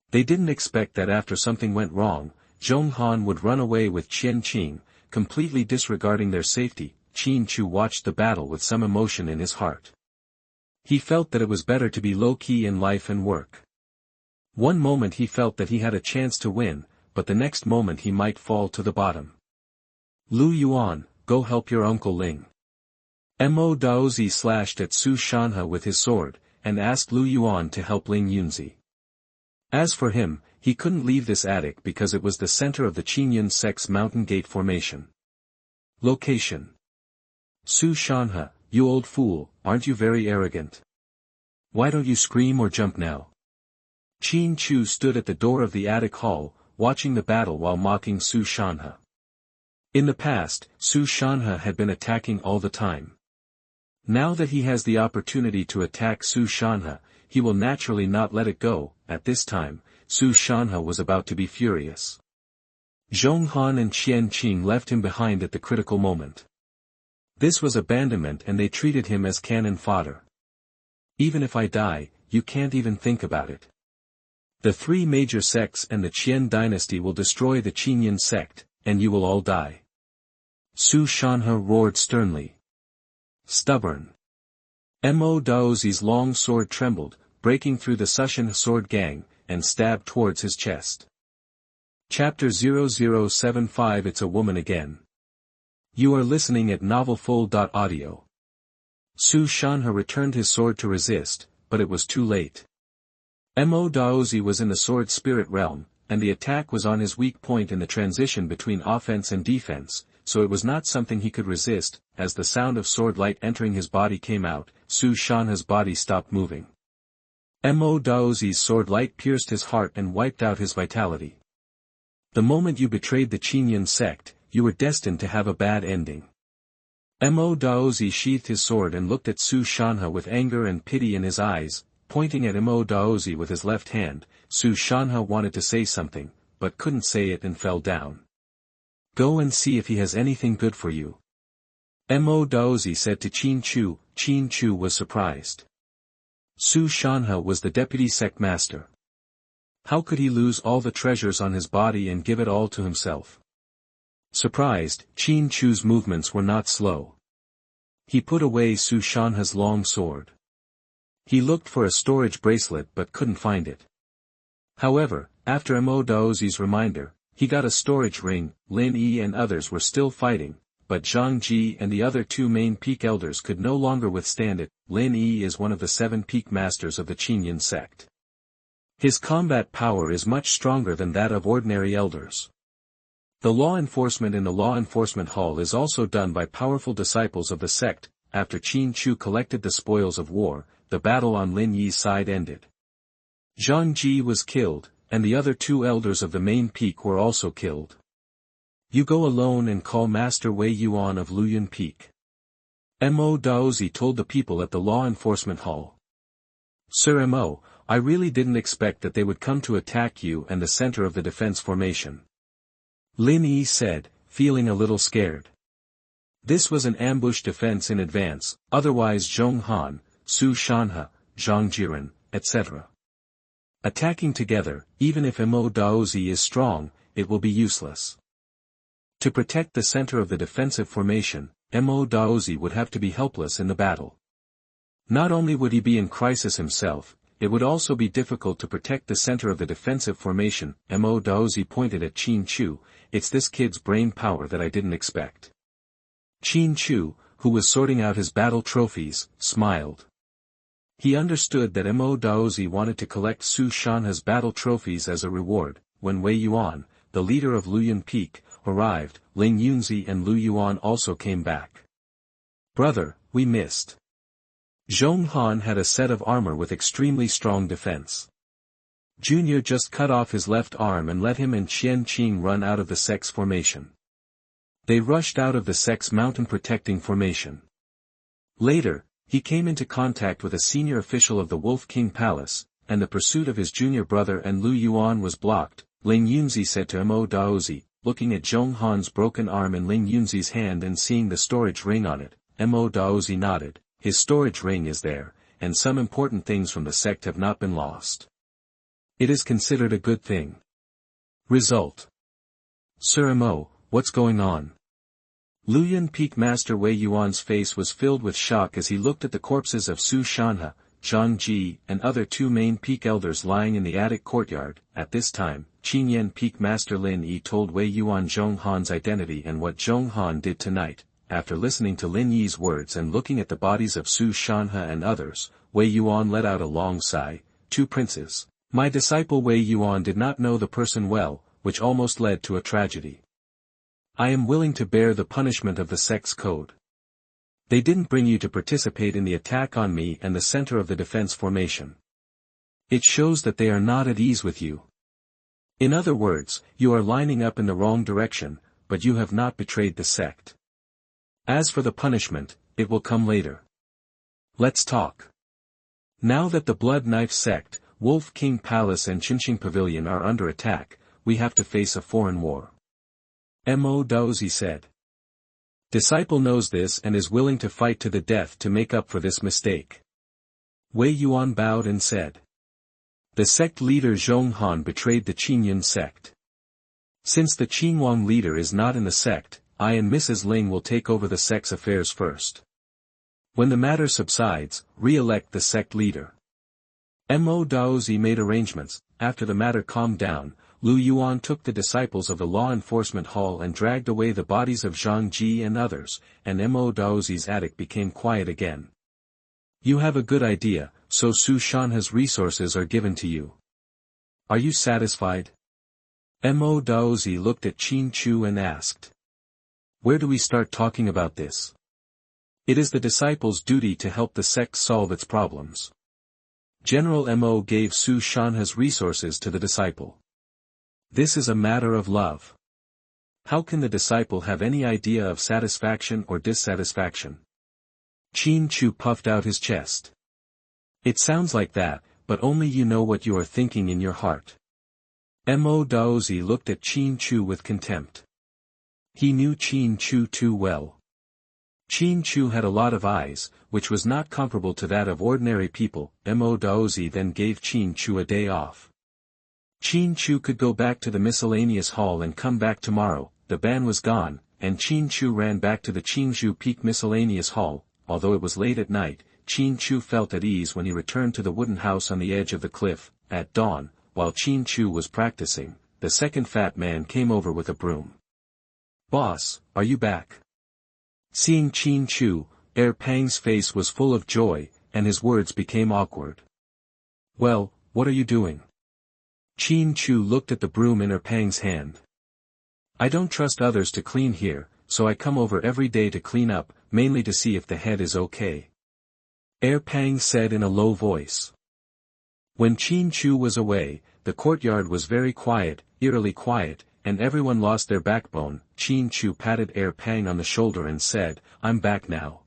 They didn't expect that after something went wrong, Zhong Han would run away with Qian Qing, completely disregarding their safety. Qin Chu watched the battle with some emotion in his heart. He felt that it was better to be low-key in life and work. One moment he felt that he had a chance to win, but the next moment he might fall to the bottom. Lu Yuan, go help your uncle Ling. Mo Daozi slashed at Su Shanhe with his sword, and asked Lu Yuan to help Ling Yunzi. As for him, he couldn't leave this attic because it was the center of the Qin sect's mountain gate formation. Location. Su Shanhe, you old fool, aren't you very arrogant? Why don't you scream or jump now? Qin Chu stood at the door of the attic hall, watching the battle while mocking Su Shanhe. In the past, Su Shanhe had been attacking all the time. Now that he has the opportunity to attack Su Shanhe, he will naturally not let it go. At this time, Su Shanhe was about to be furious. Zhong Han and Qian Qing left him behind at the critical moment. This was abandonment and they treated him as cannon fodder. Even if I die, you can't even think about it. The three major sects and the Qian dynasty will destroy the Qinyan sect, and you will all die. Su Shanhe roared sternly. Stubborn. Mo Daozi's long sword trembled, breaking through the Sushan sword gang, and stabbed towards his chest. Chapter 0075 It's a Woman Again. You are listening at NovelFull.audio. Su Shanhe returned his sword to resist, but it was too late. Mo Daozi was in the sword spirit realm, and the attack was on his weak point in the transition between offense and defense, so it was not something he could resist. As the sound of sword light entering his body came out, Su Shanhe's body stopped moving. Mo Daozi's sword light pierced his heart and wiped out his vitality. The moment you betrayed the Qinyan sect, you were destined to have a bad ending. Mo Daozi sheathed his sword and looked at Su Shanhe with anger and pity in his eyes, pointing at Mo Daozi with his left hand. Su Shanhe wanted to say something, but couldn't say it and fell down. Go and see if he has anything good for you. Mo Daozi said to Qin Chu. Qin Chu was surprised. Su Shanhe was the deputy sect master. How could he lose all the treasures on his body and give it all to himself? Surprised, Qin Chu's movements were not slow. He put away Su Shanhe's long sword. He looked for a storage bracelet but couldn't find it. However, after Mo Daozi's reminder, he got a storage ring. Lin Yi and others were still fighting, but Zhang Ji and the other two main peak elders could no longer withstand it. Lin Yi is one of the 7 peak masters of the Qinyan sect. His combat power is much stronger than that of ordinary elders. The law enforcement in the law enforcement hall is also done by powerful disciples of the sect. After Qin Chu collected the spoils of war, the battle on Lin Yi's side ended. Zhang Ji was killed, and the other 2 elders of the main peak were also killed. You go alone and call Master Wei Yuan of Luoyun Peak. Mo Daozi told the people at the law enforcement hall. Sir Mo, I really didn't expect that they would come to attack you and the center of the defense formation. Lin Yi said, feeling a little scared. This was an ambush defense in advance, otherwise Zhong Han, Su Shanhe, Zhang Jiren, etc. Attacking together, even if Mo Daozi is strong, it will be useless. To protect the center of the defensive formation, Mo Daozi would have to be helpless in the battle. Not only would he be in crisis himself, it would also be difficult to protect the center of the defensive formation. Mo Daozi pointed at Qin Chu. It's this kid's brain power that I didn't expect. Qin Chu, who was sorting out his battle trophies, smiled. He understood that Mo Daozi wanted to collect Su Shanhe's battle trophies as a reward. When Wei Yuan, the leader of Luoyun Peak, arrived, Ling Yunzi and Lu Yuan also came back. Brother, we missed. Zhong Han had a set of armor with extremely strong defense. Junior just cut off his left arm and let him and Qian Qing run out of the sect's formation. They rushed out of the sect's mountain protecting formation. Later, he came into contact with a senior official of the Wolf King Palace, and the pursuit of his junior brother and Lu Yuan was blocked. Ling Yunzi said to Mo Daozi, looking at Zhong Han's broken arm in Ling Yunzi's hand and seeing the storage ring on it. Mo Daozi nodded. His storage ring is there, and some important things from the sect have not been lost. It is considered a good thing. Result. Sir Mo, what's going on? Luoyun Peak Master Wei Yuan's face was filled with shock as he looked at the corpses of Su Shanhe, Zhang Ji and other 2 main peak elders lying in the attic courtyard. At this time, Qinyan Peak Master Lin Yi told Wei Yuan Zhong Han's identity and what Zhong Han did tonight. After listening to Lin Yi's words and looking at the bodies of Su Shanhe and others, Wei Yuan let out a long sigh. 2 princes. My disciple Wei Yuan did not know the person well, which almost led to a tragedy. I am willing to bear the punishment of the sect's code. They didn't bring you to participate in the attack on me and the center of the defense formation. It shows that they are not at ease with you. In other words, you are lining up in the wrong direction, but you have not betrayed the sect. As for the punishment, it will come later. Let's talk. Now that the Blood Knife Sect, Wolf King Palace and Qinqing Pavilion are under attack, we have to face a foreign war. Mo Daozi said. Disciple knows this and is willing to fight to the death to make up for this mistake. Wei Yuan bowed and said. The sect leader Zhong Han betrayed the Qingyun sect. Since the Qinhuang leader is not in the sect, I and Mrs. Ling will take over the sect's affairs first. When the matter subsides, re-elect the sect leader. Mo Daozi made arrangements. After the matter calmed down, Lu Yuan took the disciples of the law enforcement hall and dragged away the bodies of Zhang Ji and others, and Mo Daozi's attic became quiet again. You have a good idea, so Su Shanha's resources are given to you. Are you satisfied? Mo Daozi looked at Qin Chu and asked. Where do we start talking about this? It is the disciples' duty to help the sect solve its problems. General Mo gave Su Shanha's resources to the disciple. This is a matter of love. How can the disciple have any idea of satisfaction or dissatisfaction? Qin Chu puffed out his chest. It sounds like that, but only you know what you are thinking in your heart. Mo Daozi looked at Qin Chu with contempt. He knew Qin Chu too well. Qin Chu had a lot of eyes, which was not comparable to that of ordinary people. Mo Daozi then gave Qin Chu a day off. Qin Chu could go back to the miscellaneous hall and come back tomorrow. The ban was gone, and Qin Chu ran back to the Qingzhou Peak miscellaneous hall. Although it was late at night, Qin Chu felt at ease when he returned to the wooden house on the edge of the cliff. At dawn, while Qin Chu was practicing, the second fat man came over with a broom. Boss, are you back? Seeing Qin Chu, Pang's face was full of joy, and his words became awkward. Well, what are you doing? Qin Chu looked at the broom in Pang's hand. I don't trust others to clean here, so I come over every day to clean up, mainly to see if the head is okay. Pang said in a low voice. When Qin Chu was away, the courtyard was very quiet, eerily quiet, and everyone lost their backbone. Qin Chu patted Pang on the shoulder and said, I'm back now.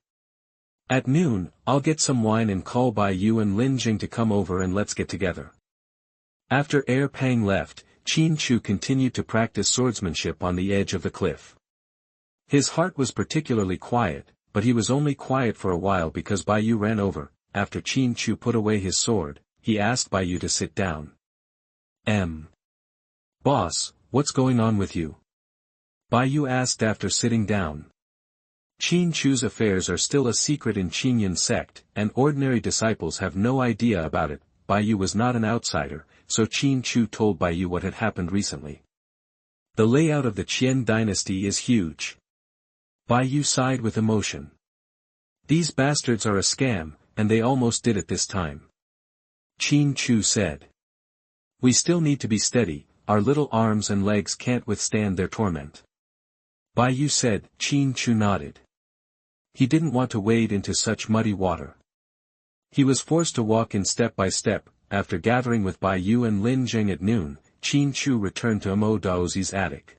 At noon, I'll get some wine and call Bai Yu and Lin Jing to come over and let's get together. After Pang left, Qin Chu continued to practice swordsmanship on the edge of the cliff. His heart was particularly quiet, but he was only quiet for a while because Bai Yu ran over. After Qin Chu put away his sword, he asked Bai Yu to sit down. Boss, what's going on with you? Bai Yu asked after sitting down. Qin Chu's affairs are still a secret in Qingyun sect, and ordinary disciples have no idea about it. Bai Yu was not an outsider, so Qin Chu told Bai Yu what had happened recently. The layout of the Qian dynasty is huge. Bai Yu sighed with emotion. These bastards are a scam, and they almost did it this time. Qin Chu said. We still need to be steady, our little arms and legs can't withstand their torment. Bai Yu said. Qin Chu nodded. He didn't want to wade into such muddy water. He was forced to walk in step by step. After gathering with Bai Yu and Lin Jing at noon, Qin Chu returned to Mo Daozi's attic.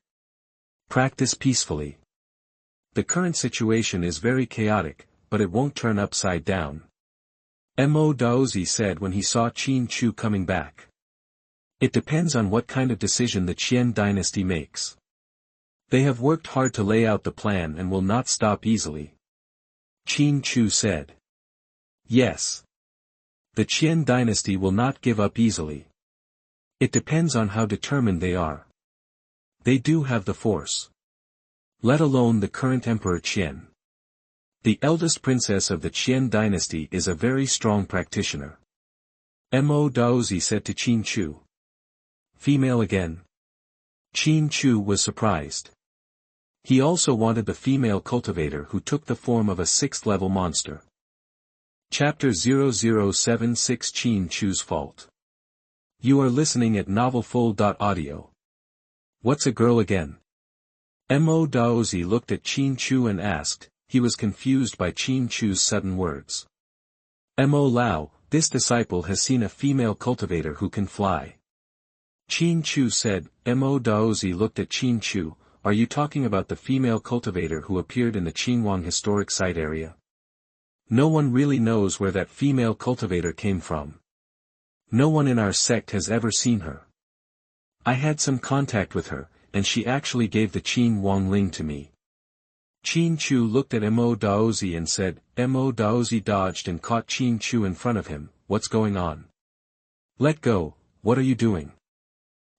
Practice peacefully. The current situation is very chaotic, but it won't turn upside down. Mo Daozi said when he saw Qin Chu coming back. It depends on what kind of decision the Qian dynasty makes. They have worked hard to lay out the plan and will not stop easily. Qin Chu said. Yes. The Qian dynasty will not give up easily. It depends on how determined they are. They do have the force. Let alone the current Emperor Qian. The eldest princess of the Qian dynasty is a very strong practitioner. Mo Daozi said to Qin Chu. Female again? Qin Chu was surprised. He also wanted the female cultivator who took the form of a 6th-level monster. Chapter 0076 Qin Chu's Fault. You are listening at novelfull.audio. What's a girl again? Mo Daozi looked at Qin Chu and asked. He was confused by Qin Chu's sudden words. Mo Lao, this disciple has seen a female cultivator who can fly. Qin Chu said. Mo Daozi looked at Qin Chu. Are you talking about the female cultivator who appeared in the Qinhuang historic site area? No one really knows where that female cultivator came from. No one in our sect has ever seen her. I had some contact with her, and she actually gave the Qin Wangling to me. Qin Chu looked at Mo Daozi and said. Mo Daozi dodged and caught Qin Chu in front of him. What's going on? Let go, what are you doing?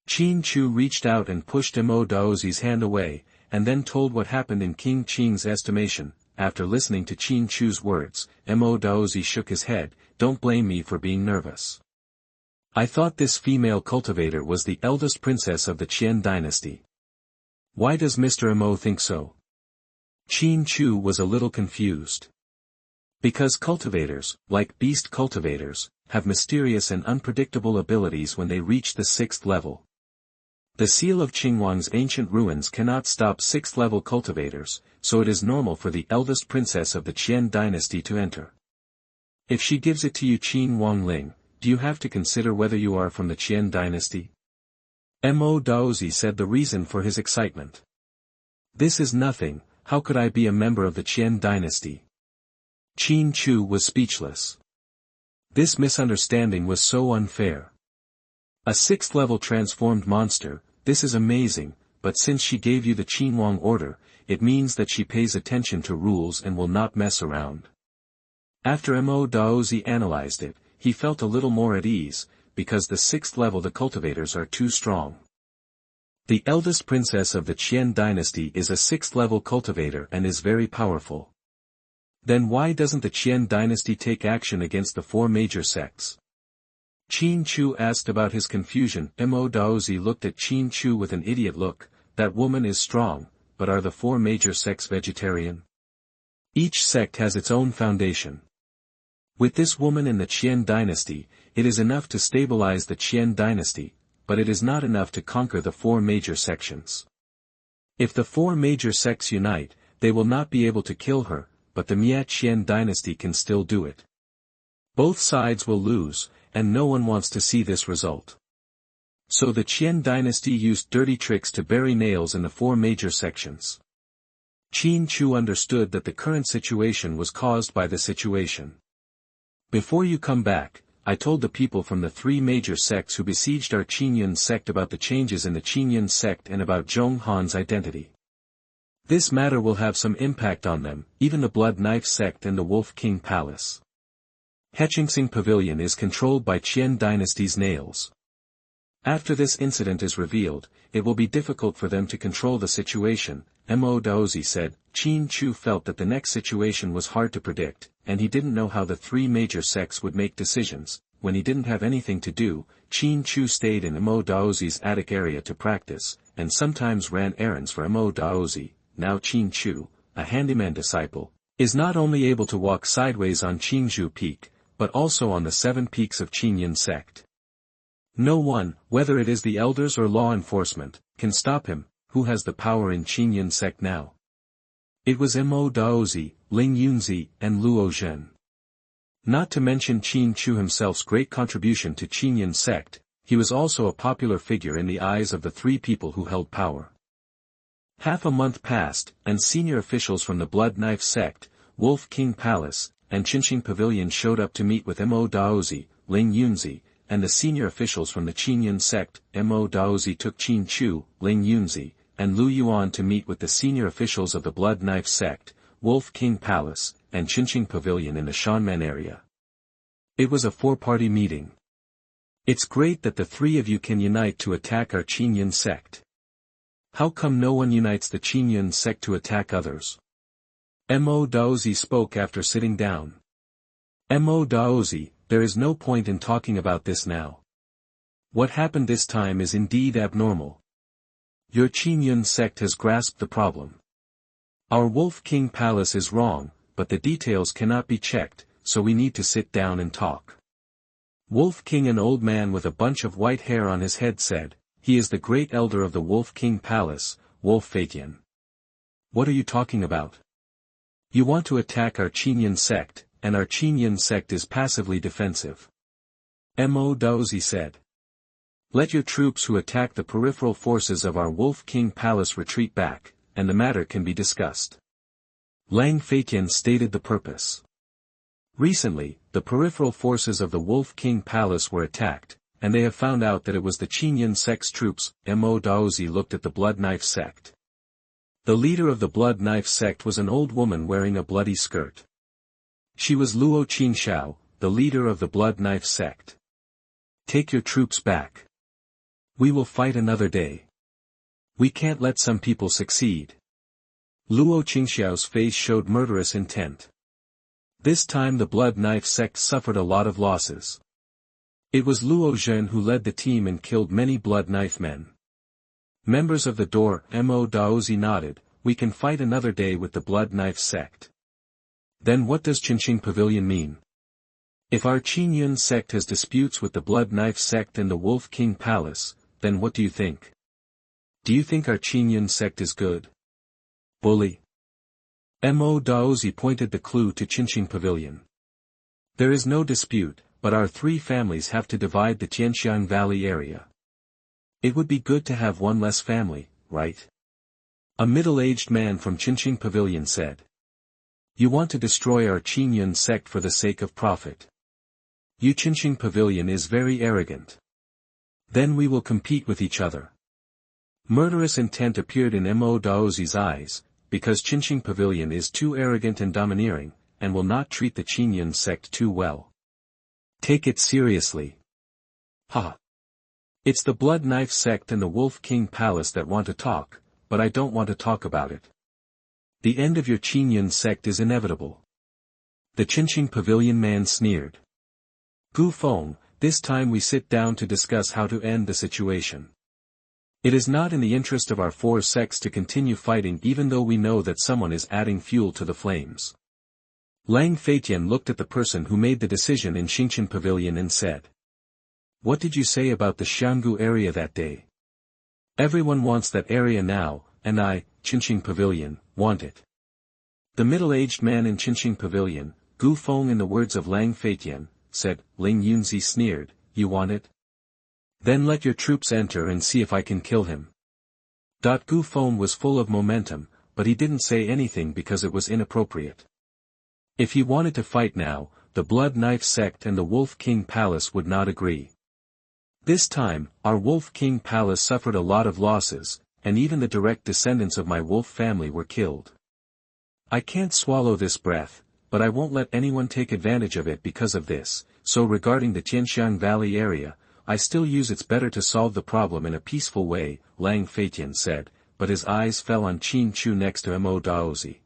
Qin Chu reached out and pushed Mo Daozi's hand away, and then told what happened in King Qing's estimation. After listening to Qin Chu's words, Mo Daozi shook his head. Don't blame me for being nervous. I thought this female cultivator was the eldest princess of the Qian dynasty. Why does Mr. Mo think so? Qin Chu was a little confused. Because cultivators, like beast cultivators, have mysterious and unpredictable abilities when they reach the 6th level. The seal of Qingwang's ancient ruins cannot stop 6th level cultivators, so it is normal for the eldest princess of the Qian dynasty to enter. If she gives it to you Qin Wangling, do you have to consider whether you are from the Qian dynasty? Mo Daozi said the reason for his excitement. This is nothing, how could I be a member of the Qian dynasty? Qin Chu was speechless. This misunderstanding was so unfair. A 6th level transformed monster, this is amazing, but since she gave you the Qinwang order, it means that she pays attention to rules and will not mess around. After Mo Daozi analyzed it, he felt a little more at ease, because the 6th level the cultivators are too strong. The eldest princess of the Qian dynasty is a 6th level cultivator and is very powerful. Then why doesn't the Qian dynasty take action against the 4 major sects? Qin Chu asked about his confusion. Mo Daozi looked at Qin Chu with an idiot look. That woman is strong, but are the 4 major sects vegetarian? Each sect has its own foundation. With this woman in the Qian dynasty, it is enough to stabilize the Qian dynasty, but it is not enough to conquer the 4 major sections. If the 4 major sects unite, they will not be able to kill her, but the Mia Qian dynasty can still do it. Both sides will lose, and no one wants to see this result. So the Qian dynasty used dirty tricks to bury nails in the 4 major sections. Qin Chu understood that the current situation was caused by the situation. Before you come back, I told the people from the 3 major sects who besieged our Qingyun sect about the changes in the Qingyun sect and about Zhong Han's identity. This matter will have some impact on them, even the Blood Knife sect and the Wolf King Palace. Xianxia Pavilion is controlled by Qian dynasty's nails. After this incident is revealed, it will be difficult for them to control the situation, Mo Daozi said. Qin Chu felt that the next situation was hard to predict, and he didn't know how the 3 major sects would make decisions. When he didn't have anything to do, Qin Chu stayed in Mo Daozi's attic area to practice, and sometimes ran errands for Mo Daozi. Now Qin Chu, a handyman disciple, is not only able to walk sideways on Qingzhou Peak, but also on the 7 peaks of Qingyun sect. No one, whether it is the elders or law enforcement, can stop him. Who has the power in Qingyun sect now? It was Mo Daozi, Ling Yunzi, and Luo Zhen. Not to mention Qin Chu himself's great contribution to Qingyun sect, he was also a popular figure in the eyes of the 3 people who held power. Half a month passed, and senior officials from the Blood Knife sect, Wolf King Palace, and Xianxia Pavilion showed up to meet with Mo Daozi, Ling Yunzi, and the senior officials from the Qingyun sect. Mo Daozi took Qin Chu, Ling Yunzi, and Lu Yuan to meet with the senior officials of the Blood Knife sect, Wolf King Palace, and Xianxia Pavilion in the Shanman area. It was a 4-party meeting. It's great that the 3 of you can unite to attack our Qingyun sect. How come no one unites the Qingyun sect to attack others? Mo Daozi spoke after sitting down. Mo Daozi, there is no point in talking about this now. What happened this time is indeed abnormal. Your Qingyun sect has grasped the problem. Our Wolf King Palace is wrong, but the details cannot be checked, so we need to sit down and talk. Wolf King, an old man with a bunch of white hair on his head, said. He is the great elder of the Wolf King Palace, Wolf Fatian. What are you talking about? You want to attack our Qingyun sect, and our Qingyun sect is passively defensive. Mo Daozi said. Let your troops who attack the peripheral forces of our Wolf King Palace retreat back, and the matter can be discussed. Lang Fatian stated the purpose. Recently, the peripheral forces of the Wolf King Palace were attacked, and they have found out that it was the Qin sect's troops. Mo Daozi looked at the Blood Knife sect. The leader of the Blood Knife sect was an old woman wearing a bloody skirt. She was Luo Xianxia, the leader of the Blood Knife sect. Take your troops back. We will fight another day. We can't let some people succeed. Luo Xianxiao's face showed murderous intent. This time the Blood Knife sect suffered a lot of losses. It was Luo Zhen who led the team and killed many Blood Knife men. Members of the door, Mo Daozi nodded, we can fight another day with the Blood Knife sect. Then what does Qinqing Pavilion mean? If our Qin sect has disputes with the Blood Knife sect and the Wolf King Palace, then what do you think? Do you think our Qin sect is good? Bully. Mo Daozi pointed the clue to Qinqing Pavilion. There is no dispute, but our three families have to divide the Xianxia Valley area. It would be good to have one less family, right? A middle-aged man from Qinqing Pavilion said. You want to destroy our Qin sect for the sake of profit. You Qinqing Pavilion is very arrogant. Then we will compete with each other. Murderous intent appeared in Mo Daozi's eyes, because Qinqing Pavilion is too arrogant and domineering, and will not treat the Qin sect too well. Take it seriously. Ha! It's the Blood Knife sect and the Wolf King Palace that want to talk, but I don't want to talk about it. The end of your Qin sect is inevitable. The Qinqing Pavilion man sneered. Gu Feng, this time we sit down to discuss how to end the situation. It is not in the interest of our four sects to continue fighting even though we know that someone is adding fuel to the flames. Lang Feitian looked at the person who made the decision in Qinqing Pavilion and said. What did you say about the Xianggu area that day? Everyone wants that area now, and I, Qinqing Pavilion, want it. The middle-aged man in Qinqing Pavilion, Gu Feng in the words of Lang Feitian, said. Ling Yunzi sneered, you want it? Then let your troops enter and see if I can kill him. Gu Feng was full of momentum, but he didn't say anything because it was inappropriate. If he wanted to fight now, the Blood Knife sect and the Wolf King Palace would not agree. This time, our Wolf King Palace suffered a lot of losses, and even the direct descendants of my wolf family were killed. I can't swallow this breath, but I won't let anyone take advantage of it because of this, so regarding the Xianxia Valley area, I still use it's better to solve the problem in a peaceful way, Lang Feitian said, but his eyes fell on Qin Chu next to Mo Daozi.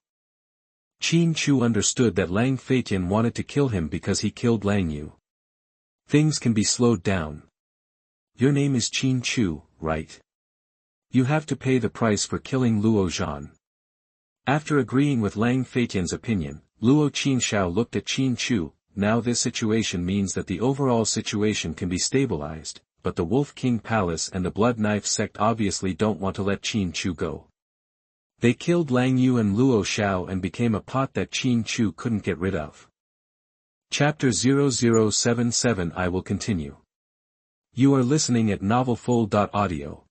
Qin Chu understood that Lang Feitian wanted to kill him because he killed Lang Yu. Things can be slowed down. Your name is Qin Chu, right? You have to pay the price for killing Luo Zhan. After agreeing with Lang Feitian's opinion, Luo Xianxiao looked at Qin Chu. Now this situation means that the overall situation can be stabilized, but the Wolf King Palace and the Blood Knife sect obviously don't want to let Qin Chu go. They killed Lang Yu and Luo Xiao and became a pot that Qin Chu couldn't get rid of. Chapter 0077 I will continue. You are listening at novelfull.audio.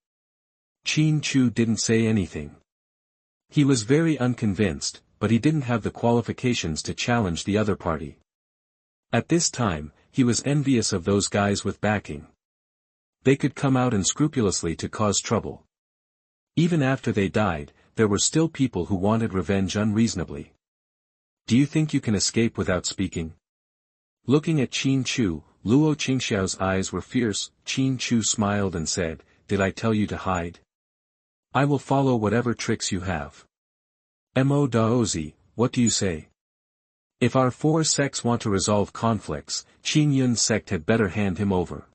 Qin Chu didn't say anything. He was very unconvinced, but he didn't have the qualifications to challenge the other party. At this time, he was envious of those guys with backing. They could come out unscrupulously to cause trouble. Even after they died, there were still people who wanted revenge unreasonably. Do you think you can escape without speaking? Looking at Qin Chu, Luo Xianxiao's eyes were fierce. Qin Chu smiled and said, Did I tell you to hide? I will follow whatever tricks you have. Mo Daozi, what do you say? If our four sects want to resolve conflicts, Qin Yun's sect had better hand him over.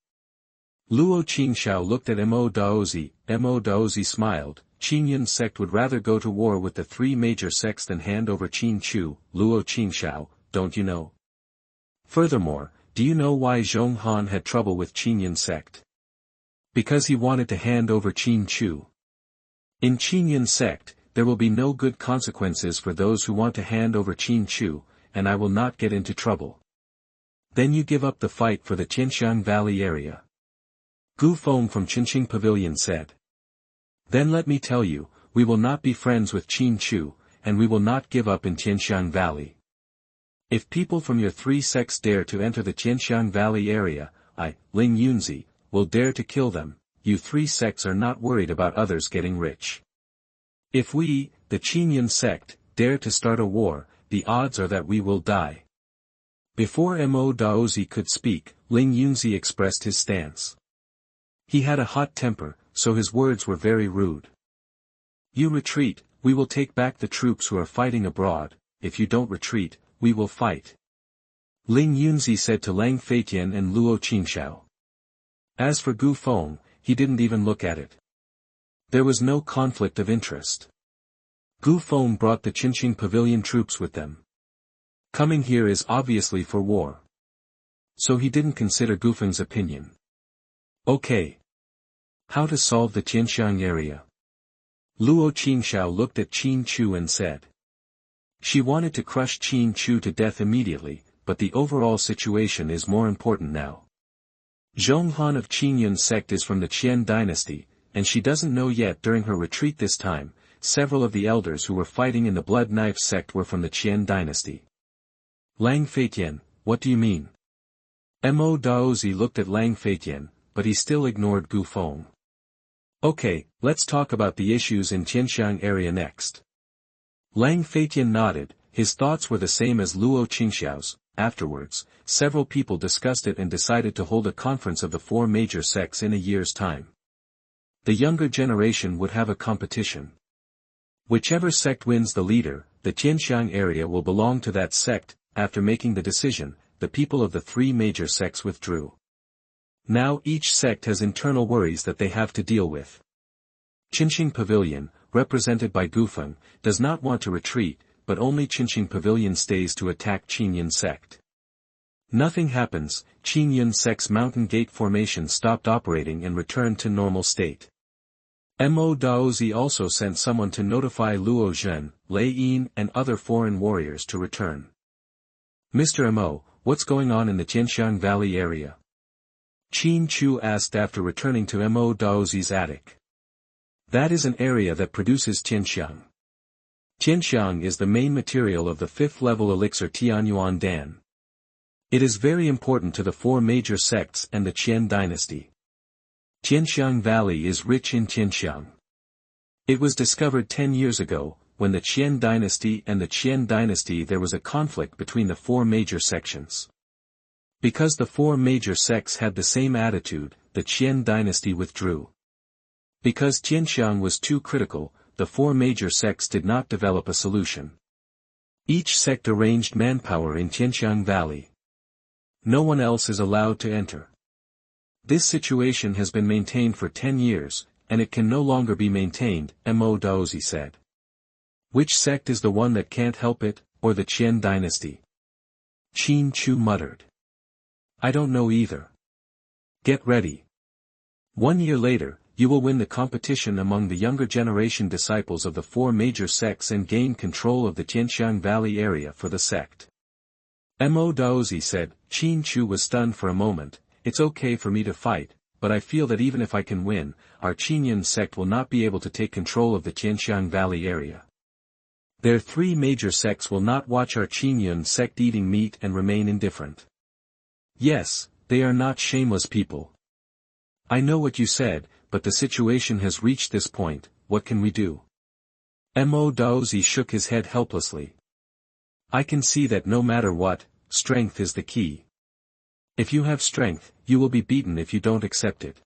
Luo Xianxiao looked at Mo Daozi. Mo Daozi smiled. Qin Yun's sect would rather go to war with the three major sects than hand over Qin Chu. Luo Xianxiao, don't you know? Furthermore, do you know why Zhong Han had trouble with Qin Yun's sect? Because he wanted to hand over Qin Chu. In Qin Yun's sect, there will be no good consequences for those who want to hand over Qin Chu, and I will not get into trouble. Then you give up the fight for the Xianxia Valley area. Gu Feng from Qinqing Pavilion said. Then let me tell you, we will not be friends with Qin Chu, and we will not give up in Xianxia Valley. If people from your three sects dare to enter the Xianxia Valley area, I, Ling Yunzi, will dare to kill them. You three sects are not worried about others getting rich. If we, the Qin sect, dare to start a war, the odds are that we will die. Before Mo Daozi could speak, Ling Yunzi expressed his stance. He had a hot temper, so his words were very rude. You retreat, we will take back the troops who are fighting abroad. If you don't retreat, we will fight. Ling Yunzi said to Lang Feitian and Luo Qingxiao. As for Gu Feng, he didn't even look at it. There was no conflict of interest. Gu Feng brought the Qinqing Pavilion troops with them. Coming here is obviously for war. So he didn't consider Gu Feng's opinion. Okay. How to solve the Qianxiang area? Luo Qingxiao looked at Qin Chu and said. She wanted to crush Qin Chu to death immediately, but the overall situation is more important now. Zhonghan of Qin sect is from the Qian dynasty, and she doesn't know yet. During her retreat this time, several of the elders who were fighting in the Blood Knife sect were from the Qian dynasty. Lang Feitian, what do you mean? Mo Daozi looked at Lang Feitian, but he still ignored Gu Feng. Okay, let's talk about the issues in Qianxiang area next. Lang Feitian nodded, his thoughts were the same as Luo Qingxiao's. Afterwards, several people discussed it and decided to hold a conference of the four major sects in a year's time. The younger generation would have a competition. Whichever sect wins the leader, the Qianxiang area will belong to that sect. After making the decision, the people of the three major sects withdrew. Now each sect has internal worries that they have to deal with. Qinqing Pavilion, represented by Gu Feng, does not want to retreat, but only Qinqing Pavilion stays to attack Qin sect. Nothing happens. Qin sect's Mountain Gate formation stopped operating and returned to normal state. Mo Daozi also sent someone to notify Luo Zhen, Lei Yin and other foreign warriors to return. Mr. Mo, what's going on in the Qianxiang Valley area? Qin Chu asked after returning to Mo Daozi's attic. That is an area that produces Qianxiang. Qianxiang is the main material of the 5th level elixir Tianyuan Dan. It is very important to the four major sects and the Qian dynasty. Qianxiang Valley is rich in Qianxiang. It was discovered 10 years ago, when the Qian dynasty and the Qian dynasty there was a conflict between the four major sections. Because the four major sects had the same attitude, the Qian dynasty withdrew. Because Qianxiang was too critical, the four major sects did not develop a solution. Each sect arranged manpower in Qianxiang Valley. No one else is allowed to enter. This situation has been maintained for 10 years, and it can no longer be maintained, Mo Daozi said. Which sect is the one that can't help it, or the Qian dynasty? Qin Chu muttered. I don't know either. Get ready. 1 year later, you will win the competition among the younger generation disciples of the four major sects and gain control of the Qianxiang Valley area for the sect. Mo Daozi said. Qin Chu was stunned for a moment. It's okay for me to fight, but I feel that even if I can win, our Qin sect will not be able to take control of the Qianxiang Valley area. Their three major sects will not watch our Qin sect eating meat and remain indifferent. Yes, they are not shameless people. I know what you said, but the situation has reached this point. What can we do? Mo Daozi shook his head helplessly. I can see that no matter what, strength is the key. If you have strength, you will be beaten if you don't accept it.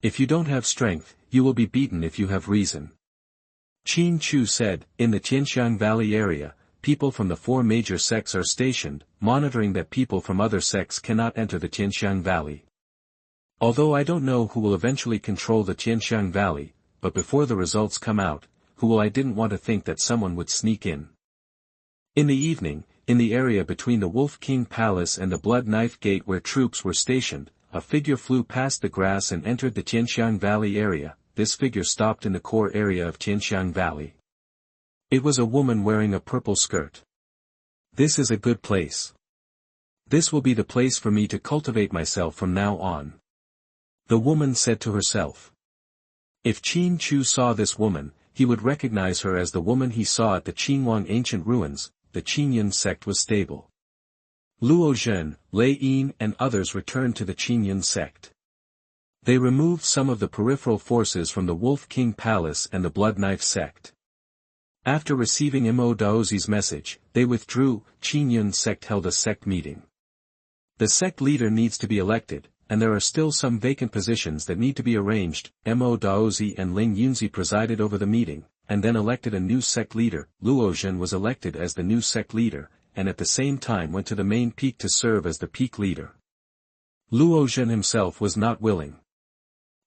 If you don't have strength, you will be beaten if you have reason. Qin Chu said. In the Qianxiang Valley area, people from the four major sects are stationed, monitoring that people from other sects cannot enter the Qianxiang Valley. Although I don't know who will eventually control the Qianxiang Valley, but before the results come out, I didn't want to think that someone would sneak in. In the evening, in the area between the Wolf King Palace and the Blood Knife Gate where troops were stationed, a figure flew past the grass and entered the Qianxiang Valley area. This figure stopped in the core area of Qianxiang Valley. It was a woman wearing a purple skirt. This is a good place. This will be the place for me to cultivate myself from now on. The woman said to herself. If Qin Chu saw this woman, he would recognize her as the woman he saw at the Qinhuang ancient ruins, the Qin sect was stable. Luo Zhen, Lei Yin and others returned to the Qin sect. They removed some of the peripheral forces from the Wolf King Palace and the Blood Knife sect. After receiving Mo Daozi's message, they withdrew. Qin sect held a sect meeting. The sect leader needs to be elected, and there are still some vacant positions that need to be arranged. Mo Daozi and Ling Yunzi presided over the meeting, and then elected a new sect leader. Luo Zhen was elected as the new sect leader, and at the same time went to the main peak to serve as the peak leader. Luo Zhen himself was not willing.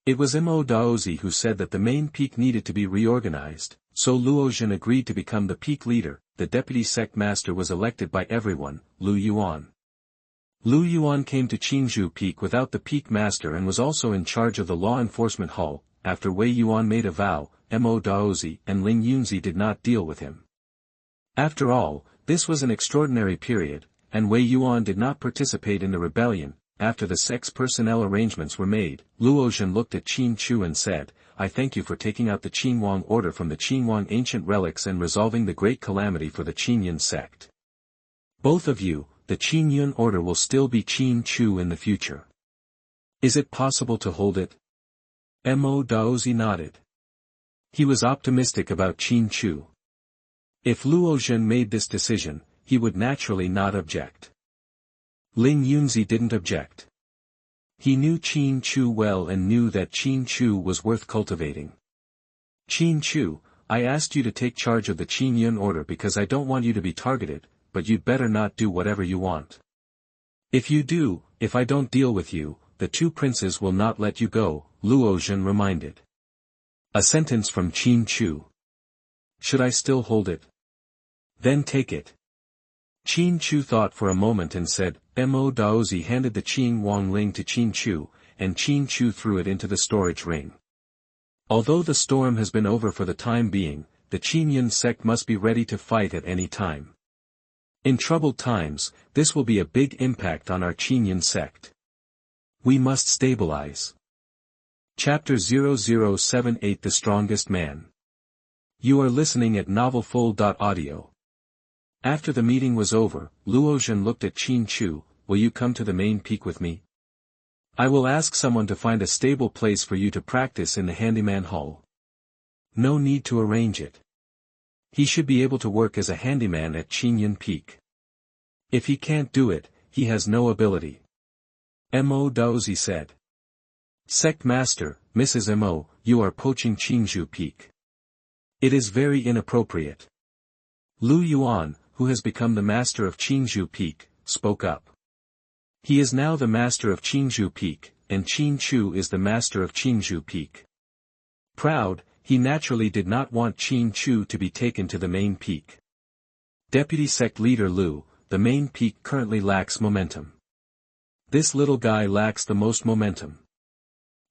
It was Mo Daozi who said that the main peak needed to be reorganized, so Luo Zhen agreed to become the peak leader. The deputy sect master was elected by everyone, Lu Yuan. Lu Yuan came to Qinzhou Peak without the peak master and was also in charge of the law enforcement hall. After Wei Yuan made a vow, Mo Daozi and Ling Yunzi did not deal with him. After all, this was an extraordinary period, and Wei Yuan did not participate in the rebellion. After the sect's personnel arrangements were made, Luo Zhen looked at Qin Chu and said, "I thank you for taking out the Qinhuang order from the Qinhuang ancient relics and resolving the great calamity for the Qinyin sect. Both of you, the Qinyin order will still be Qin Chu in the future. Is it possible to hold it?" Mo Daozi nodded. He was optimistic about Qin Chu. If Luo Zhen made this decision, he would naturally not object. Ling Yunzi didn't object. He knew Qin Chu well and knew that Qin Chu was worth cultivating. "Qin Chu, I asked you to take charge of the Qinyin order because I don't want you to be targeted, but you'd better not do whatever you want. If you do, if I don't deal with you, the two princes will not let you go," Luo Zhen reminded. A sentence from Qin Chu. "Should I still hold it?" "Then take it." Qin Chu thought for a moment and said. Mo Daozi handed the Qin Wang Ling to Qin Chu, and Qin Chu threw it into the storage ring. Although the storm has been over for the time being, the Qinyin sect must be ready to fight at any time. In troubled times, this will be a big impact on our Qinyin sect. We must stabilize. Chapter 0078 The Strongest Man. You are listening at novelfull.audio. After the meeting was over, Luo Zhen looked at Qin Chu. "Will you come to the main peak with me? I will ask someone to find a stable place for you to practice in the handyman hall. No need to arrange it. He should be able to work as a handyman at Qinyin Peak. If he can't do it, he has no ability." Mo Daozi said. "Sect Master, Mrs. Mo, you are poaching Qinzhou Peak. It is very inappropriate." Lu Yuan, who has become the master of Qinzhou Peak, spoke up. He is now the master of Qinzhou Peak, and Qin Chu is the master of Qinzhou Peak. Proud, he naturally did not want Qin Chu to be taken to the main peak. Deputy sect leader Lu, the main peak currently lacks momentum. This little guy lacks the most momentum.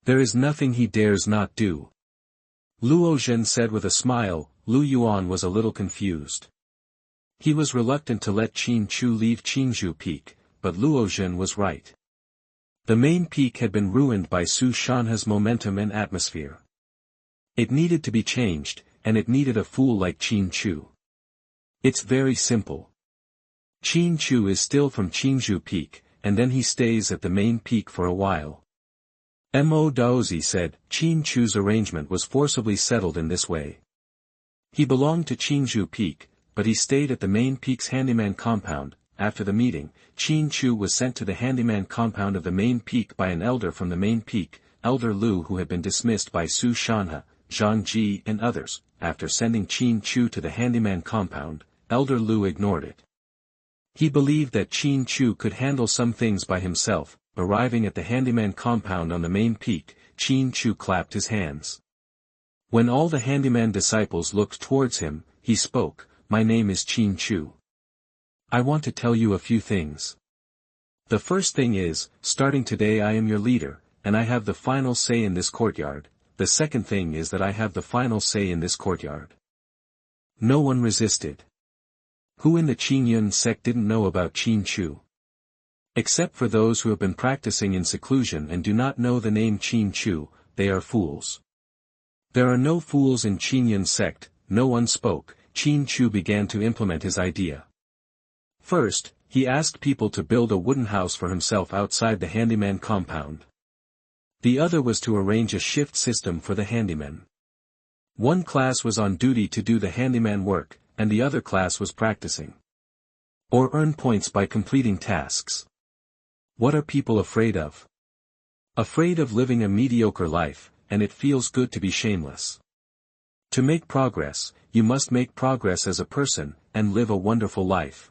There is nothing he dares not do. Luo Zhen said with a smile. Lu Yuan was a little confused. He was reluctant to let Qin Chu leave Qinzhou Peak, but Luo Zhen was right. The main peak had been ruined by Su Shanha's momentum and atmosphere. It needed to be changed, and it needed a fool like Qin Chu. It's very simple. Qin Chu is still from Qinzhou Peak, and then he stays at the main peak for a while. Mo Daozi said. Qin Chu's arrangement was forcibly settled in this way. He belonged to Qinzhou Peak, but he stayed at the main peak's handyman compound. After the meeting, Qin Chu was sent to the handyman compound of the main peak by an elder from the main peak, Elder Lu, who had been dismissed by Su Shanha, Zhang Ji and others. After sending Qin Chu to the handyman compound, Elder Lu ignored it. He believed that Qin Chu could handle some things by himself. Arriving at the handyman compound on the main peak, Qin Chu clapped his hands. When all the handyman disciples looked towards him, he spoke. "My name is Qin Chu. I want to tell you a few things. The first thing is, starting today I am your leader, and I have the final say in this courtyard. The second thing is that I have the final say in this courtyard." No one resisted. Who in the Qinyin sect didn't know about Qin Chu? Except for those who have been practicing in seclusion and do not know the name Qin Chu, they are fools. There are no fools in Qinyin sect. No one spoke. Qin Chu began to implement his idea. First, he asked people to build a wooden house for himself outside the handyman compound. The other was to arrange a shift system for the handymen. One class was on duty to do the handyman work, and the other class was practicing. Or earn points by completing tasks. What are people afraid of? Afraid of living a mediocre life, and it feels good to be shameless. To make progress, you must make progress as a person, and live a wonderful life.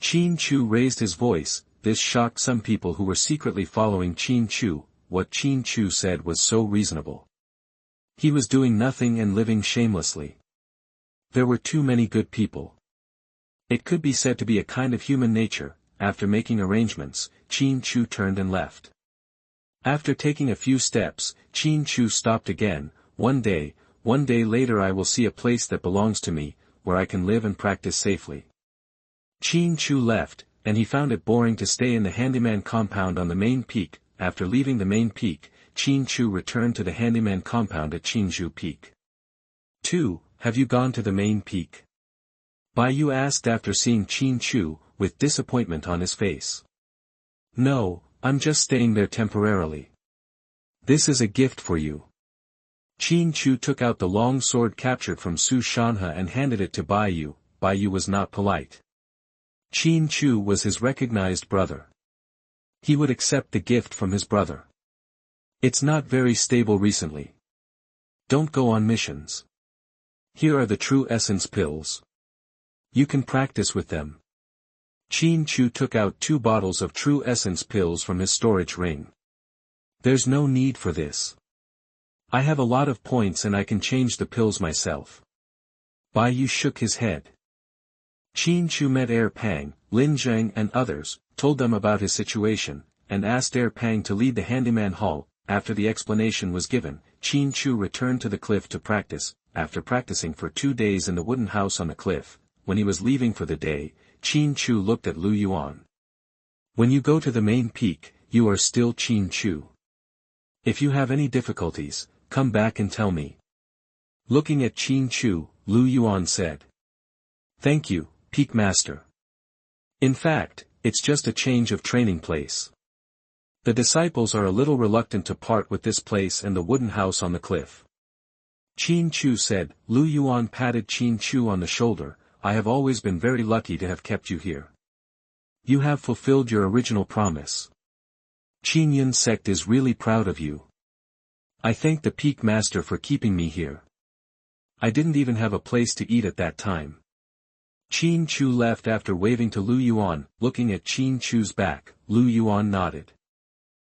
Qin Chu raised his voice. This shocked some people who were secretly following Qin Chu. What Qin Chu said was so reasonable. He was doing nothing and living shamelessly. There were too many good people. It could be said to be a kind of human nature. After making arrangements, Qin Chu turned and left. After taking a few steps, Qin Chu stopped again. One day later I will see a place that belongs to me, where I can live and practice safely. Qin Chu left, and he found it boring to stay in the handyman compound on the main peak. After leaving the main peak, Qin Chu returned to the handyman compound at Qinju Peak. 2. Have you gone to the main peak? Bai Yu asked after seeing Qin Chu, with disappointment on his face. No, I'm just staying there temporarily. This is a gift for you. Qin Chu took out the long sword captured from Su Shanhe and handed it to Bai Yu. Bai Yu was not polite. Qin Chu was his recognized brother. He would accept the gift from his brother. It's not very stable recently. Don't go on missions. Here are the true essence pills. You can practice with them. Qin Chu took out 2 bottles of true essence pills from his storage ring. There's no need for this. I have a lot of points and I can change the pills myself. Bai Yu shook his head. Qin Chu met Air Pang, Lin Zhang and others, told them about his situation, and asked Air Pang to lead the handyman hall. After the explanation was given, Qin Chu returned to the cliff to practice. After practicing for 2 days in the wooden house on the cliff, when he was leaving for the day, Qin Chu looked at Lu Yuan. When you go to the main peak, you are still Qin Chu. If you have any difficulties, come back and tell me. Looking at Qin Chu, Lu Yuan said. Thank you, Peak Master. In fact, it's just a change of training place. The disciples are a little reluctant to part with this place and the wooden house on the cliff. Qin Chu said. Lu Yuan patted Qin Chu on the shoulder. I have always been very lucky to have kept you here. You have fulfilled your original promise. Qin Yun sect is really proud of you. I thank the Peak Master for keeping me here. I didn't even have a place to eat at that time. Qin Chu left after waving to Lu Yuan. Looking at Qin Chu's back, Lu Yuan nodded.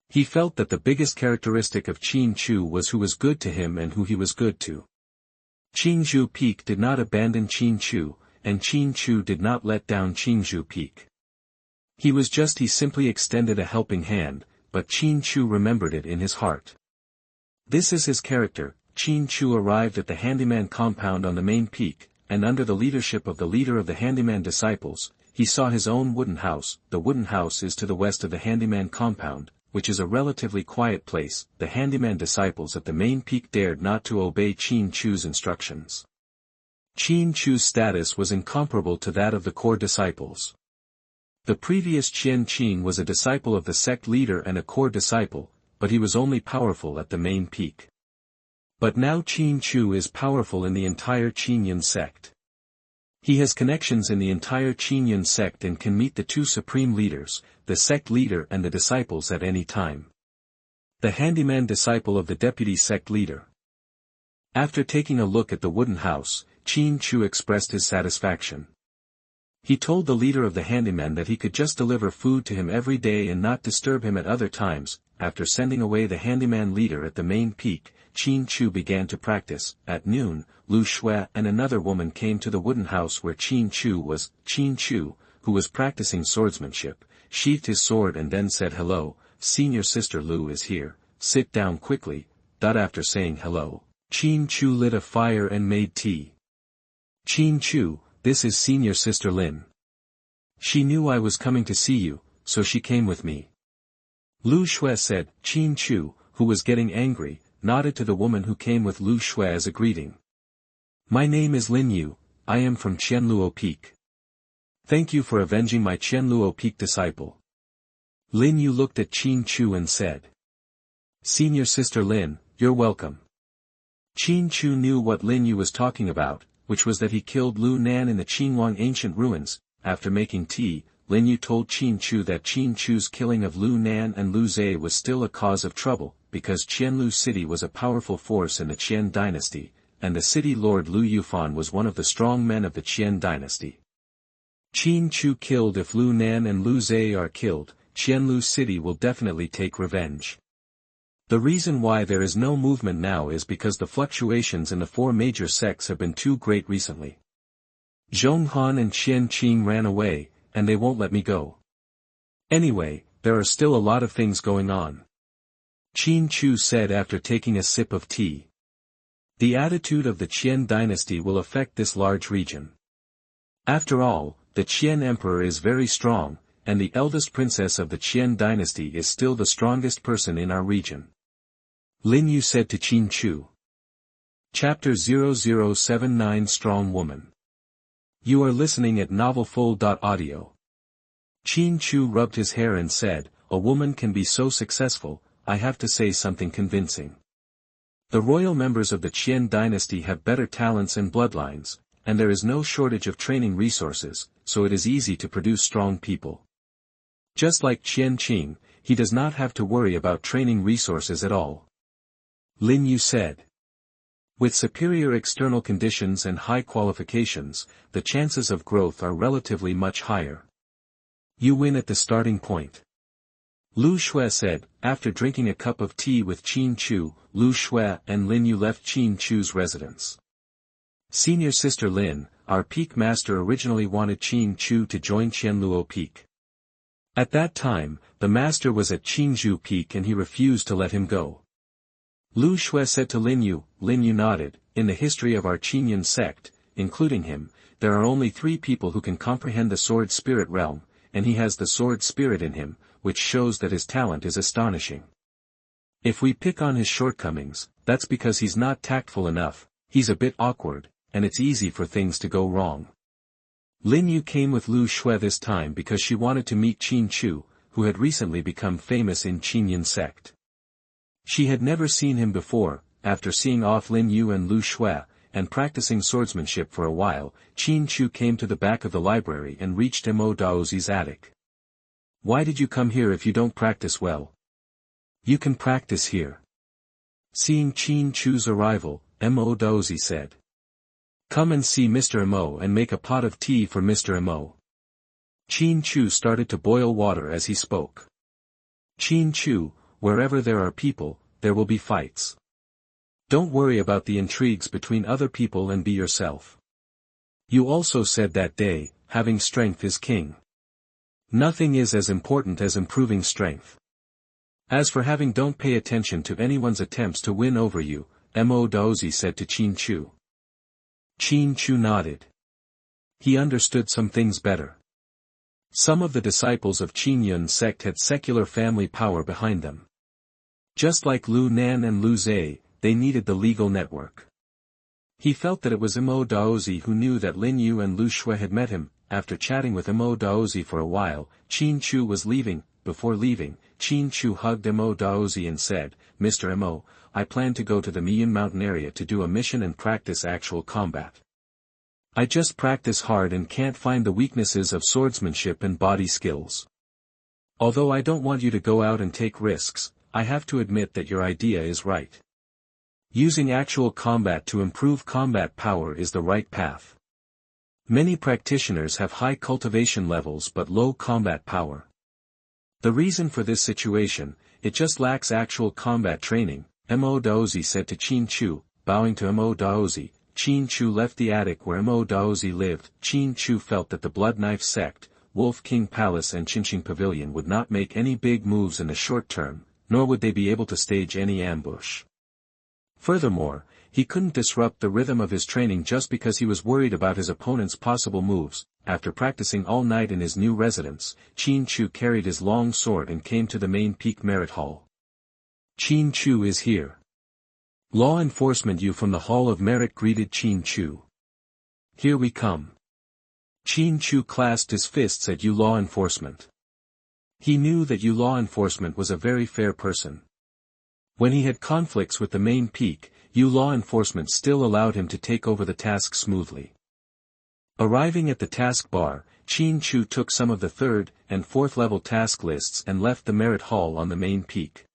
He felt that the biggest characteristic of Qin Chu was who was good to him and who he was good to. Qinju Peak did not abandon Qin Chu, and Qin Chu did not let down Qinju Peak. He simply extended a helping hand, but Qin Chu remembered it in his heart. This is his character. Qin Chu arrived at the handyman compound on the main peak, and under the leadership of the leader of the handyman disciples, he saw his own wooden house. The wooden house is to the west of the handyman compound, which is a relatively quiet place. The handyman disciples at the main peak dared not to obey Qin Chu's instructions. Qin Chu's status was incomparable to that of the core disciples. The previous Qian Qing was a disciple of the sect leader and a core disciple, but he was only powerful at the main peak. But now Qin Chu is powerful in the entire Qinyan sect. He has connections in the entire Qinyan sect and can meet the 2 supreme leaders, the sect leader and the disciples at any time. The handyman disciple of the deputy sect leader. After taking a look at the wooden house, Qin Chu expressed his satisfaction. He told the leader of the handymen that he could just deliver food to him every day and not disturb him at other times. After sending away the handyman leader at the main peak, Qin Chu began to practice. At noon, Lu Shui and another woman came to the wooden house where Qin Chu was. Qin Chu, who was practicing swordsmanship, sheathed his sword and then said, "Hello, senior sister Lu is here, sit down quickly." After saying hello, Qin Chu lit a fire and made tea. "Qin Chu, this is senior sister Lin. She knew I was coming to see you, so she came with me." Lu Shui said. Qin Chu, who was getting angry, nodded to the woman who came with Lu Shui as a greeting. "My name is Lin Yu, I am from Qianluo Peak." Thank you for avenging my Qianluo Peak disciple. Lin Yu looked at Qin Chu and said. Senior Sister Lin, you're welcome. Qin Chu knew what Lin Yu was talking about, which was that he killed Lu Nan in the Qinhuang ancient ruins. After making tea, Lin Yu told Qin Chu that Qin Chu's killing of Lu Nan and Lu Zhe was still a cause of trouble, because Qianlu City was a powerful force in the Qian dynasty, and the city lord Lu Yufan was one of the strong men of the Qian dynasty. Qin Chu killed. If Lu Nan and Lu Zhe are killed, Qianlu City will definitely take revenge. The reason why there is no movement now is because the fluctuations in the four major sects have been too great recently. Zhonghan and Qian Qing ran away, and they won't let me go. Anyway, there are still a lot of things going on. Qin Chu said after taking a sip of tea. The attitude of the Qian dynasty will affect this large region. After all, the Qian emperor is very strong, and the eldest princess of the Qian dynasty is still the strongest person in our region. Lin Yu said to Qin Chu. Chapter 0079 Strong Woman. You are listening at NovelFull.audio. Qin Chu rubbed his hair and said, a woman can be so successful, I have to say something convincing. The royal members of the Qian dynasty have better talents and bloodlines, and there is no shortage of training resources, so it is easy to produce strong people. Just like Qian Qing, he does not have to worry about training resources at all. Lin Yu said. With superior external conditions and high qualifications, the chances of growth are relatively much higher. You win at the starting point. Lu Shui said. After drinking a cup of tea with Qin Chu, Lu Shui and Lin Yu left Qin Chu's residence. Senior Sister Lin, our Peak Master originally wanted Qin Chu to join Qianluo Peak. At that time, the Master was at Qinzhou Peak and he refused to let him go. Lu Shui said to Lin Yu nodded. In the history of our Qinyan sect, including him, there are only 3 people who can comprehend the sword spirit realm, and he has the sword spirit in him, which shows that his talent is astonishing. If we pick on his shortcomings, that's because he's not tactful enough, he's a bit awkward, and it's easy for things to go wrong. Lin Yu came with Lu Shui this time because she wanted to meet Qin Chu, who had recently become famous in Qinyan sect. She had never seen him before. After seeing off Lin Yu and Lu Shui, and practicing swordsmanship for a while, Qin Chu came to the back of the library and reached Mo Daozi's attic. Why did you come here if you don't practice well? You can practice here. Seeing Qin Chu's arrival, Mo Daozi said. Come and see Mr. Mo and make a pot of tea for Mr. Mo. Qin Chu started to boil water as he spoke. Qin Chu, wherever there are people, there will be fights. Don't worry about the intrigues between other people and be yourself. You also said that day, having strength is king. Nothing is as important as improving strength. As for having, don't pay attention to anyone's attempts to win over you, Mo Daozi said to Qin Chu. Qin Chu nodded. He understood some things better. Some of the disciples of Qinyan sect had secular family power behind them. Just like Lu Nan and Lu Zhe, they needed the legal network. He felt that it was Mo Daozi who knew that Lin Yu and Lu Shui had met him. After chatting with Mo Daozi for a while, Qin Chu was leaving. Before leaving, Qin Chu hugged Mo Daozi and said, Mr. Mo, I plan to go to the Miyun mountain area to do a mission and practice actual combat. I just practice hard and can't find the weaknesses of swordsmanship and body skills. Although I don't want you to go out and take risks, I have to admit that your idea is right. Using actual combat to improve combat power is the right path. Many practitioners have high cultivation levels but low combat power. The reason for this situation, it just lacks actual combat training, Mo Daozi said to Qin Chu. Bowing to Mo Daozi, Qin Chu left the attic where Mo Daozi lived. Qin Chu felt that the Blood Knife sect, Wolf King Palace and Qinqing Pavilion would not make any big moves in the short term, nor would they be able to stage any ambush. Furthermore, he couldn't disrupt the rhythm of his training just because he was worried about his opponent's possible moves. After practicing all night in his new residence, Qin Chu carried his long sword and came to the main peak merit hall. Qin Chu is here. Law enforcement you from the Hall of Merit greeted Qin Chu. Here we come. Qin Chu clasped his fists at law enforcement. He knew that law enforcement was a very fair person. When he had conflicts with the main peak, law enforcement still allowed him to take over the task smoothly. Arriving at the task bar, Qin Chu took some of the 3rd and 4th level task lists and left the merit hall on the main peak.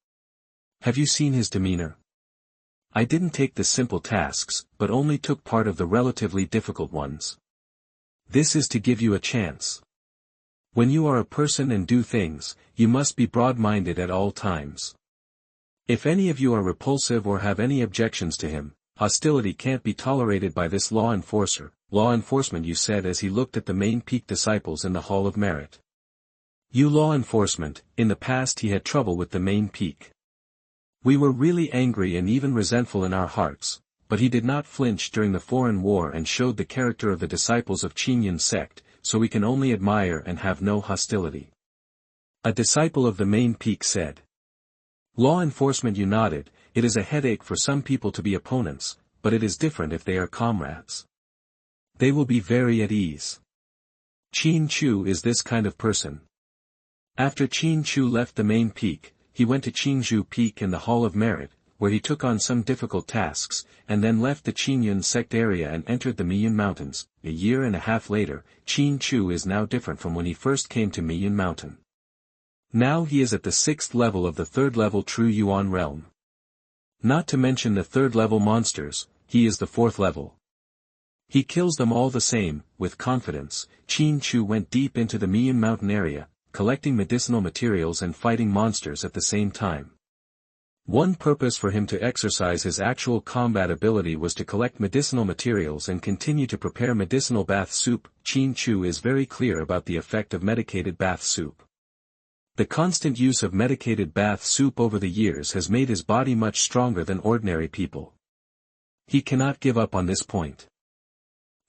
Have you seen his demeanor? I didn't take the simple tasks, but only took part of the relatively difficult ones. This is to give you a chance. When you are a person and do things, you must be broad-minded at all times. If any of you are repulsive or have any objections to him, hostility can't be tolerated by this law enforcer. Law enforcement, you said as he looked at the main peak disciples in the Hall of Merit. You law enforcement, in the past he had trouble with the main peak. We were really angry and even resentful in our hearts, but he did not flinch during the foreign war and showed the character of the disciples of Qinyan sect, so we can only admire and have no hostility. A disciple of the main peak said. Law enforcement, you nodded. It is a headache for some people to be opponents, but it is different if they are comrades. They will be very at ease. Qin Chu is this kind of person. After Qin Chu left the main peak, he went to Qingzhou Peak in the Hall of Merit, where he took on some difficult tasks, and then left the Qinyan sect area and entered the Miyun Mountains. A year and a half later, Qin Chu is now different from when he first came to Miyun Mountain. Now he is at the 6th level of the 3rd level True Yuan realm. Not to mention the 3rd level monsters, he is the 4th level. He kills them all the same. With confidence, Qin Chu went deep into the Miyun Mountain area, collecting medicinal materials and fighting monsters at the same time. One purpose for him to exercise his actual combat ability was to collect medicinal materials and continue to prepare medicinal bath soup. Qin Chu is very clear about the effect of medicated bath soup. The constant use of medicated bath soup over the years has made his body much stronger than ordinary people. He cannot give up on this point.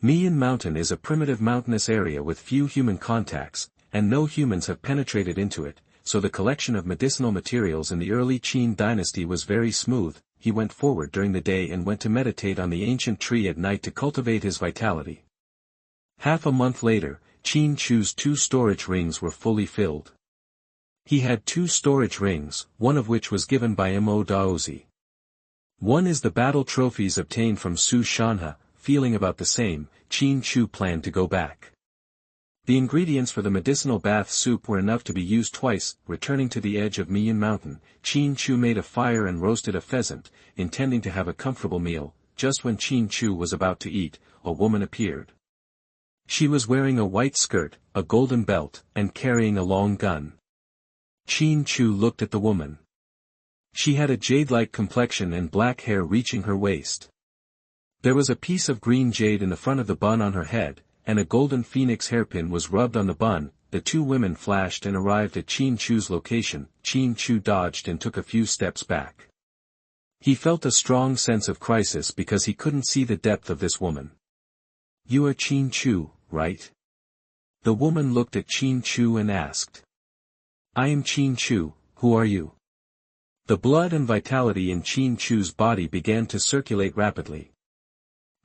Miyun Mountain is a primitive mountainous area with few human contacts, and no humans have penetrated into it, so the collection of medicinal materials in the early Qin dynasty was very smooth. He went forward during the day and went to meditate on the ancient tree at night to cultivate his vitality. Half a month later, Qin Chu's 2 storage rings were fully filled. He had 2 storage rings, one of which was given by Mo Daozi. One is the battle trophies obtained from Su Shanha. Feeling about the same, Qin Chu planned to go back. The ingredients for the medicinal bath soup were enough to be used twice. Returning to the edge of Miyun Mountain, Qin Chu made a fire and roasted a pheasant, intending to have a comfortable meal. Just when Qin Chu was about to eat, a woman appeared. She was wearing a white skirt, a golden belt, and carrying a long gun. Qin Chu looked at the woman. She had a jade-like complexion and black hair reaching her waist. There was a piece of green jade in the front of the bun on her head, and a golden phoenix hairpin was rubbed on the bun. The 2 women flashed and arrived at Qin Chu's location. Qin Chu dodged and took a few steps back. He felt a strong sense of crisis because he couldn't see the depth of this woman. You are Qin Chu, right? The woman looked at Qin Chu and asked. I am Qin Chu, who are you? The blood and vitality in Qin Chu's body began to circulate rapidly.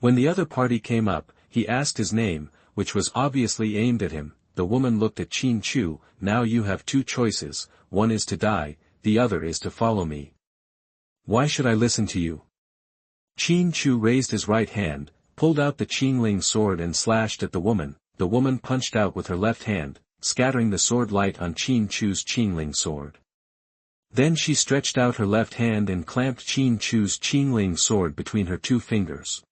When the other party came up, he asked his name, which was obviously aimed at him. The woman looked at Qin Chu. Now you have 2 choices, one is to die, the other is to follow me. Why should I listen to you? Qin Chu raised his right hand, pulled out the Qingling sword and slashed at the woman. The woman punched out with her left hand, scattering the sword light on Qin Chu's Qingling sword. Then she stretched out her left hand and clamped Qin Chu's Qingling sword between her 2 fingers.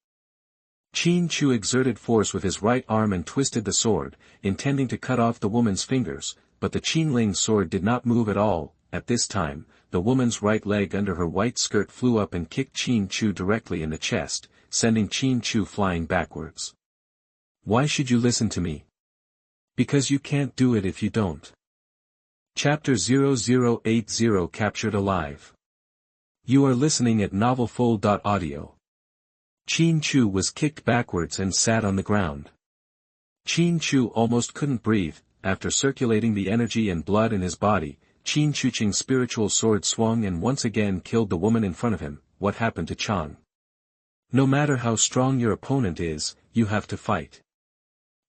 Qin Chu exerted force with his right arm and twisted the sword, intending to cut off the woman's fingers, but the Qingling sword did not move at all. At this time, the woman's right leg under her white skirt flew up and kicked Qin Chu directly in the chest, sending Qin Chu flying backwards. Why should you listen to me? Because you can't do it if you don't. Chapter 0080 Captured Alive. You are listening at novelfull.audio. Qin Chu was kicked backwards and sat on the ground. Qin Chu almost couldn't breathe. After circulating the energy and blood in his body, Qin Chu's spiritual sword swung and once again killed the woman in front of him. What happened to Chang? No matter how strong your opponent is, you have to fight.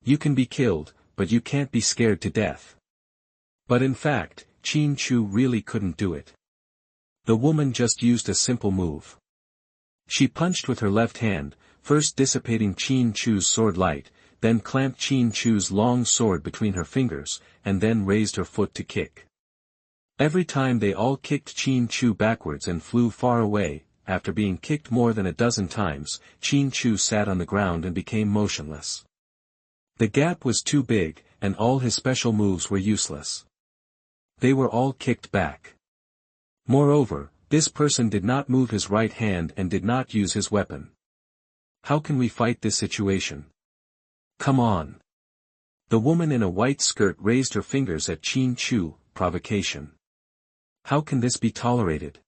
You can be killed, but you can't be scared to death. But in fact, Qin Chu really couldn't do it. The woman just used a simple move. She punched with her left hand, first dissipating Qin Chu's sword light, then clamped Qin Chu's long sword between her fingers, and then raised her foot to kick. Every time they all kicked Qin Chu backwards and flew far away. After being kicked more than a dozen times, Qin Chu sat on the ground and became motionless. The gap was too big, and all his special moves were useless. They were all kicked back. Moreover, this person did not move his right hand and did not use his weapon. How can we fight this situation? Come on. The woman in a white skirt raised her fingers at Qin Chu, provocation. How can this be tolerated?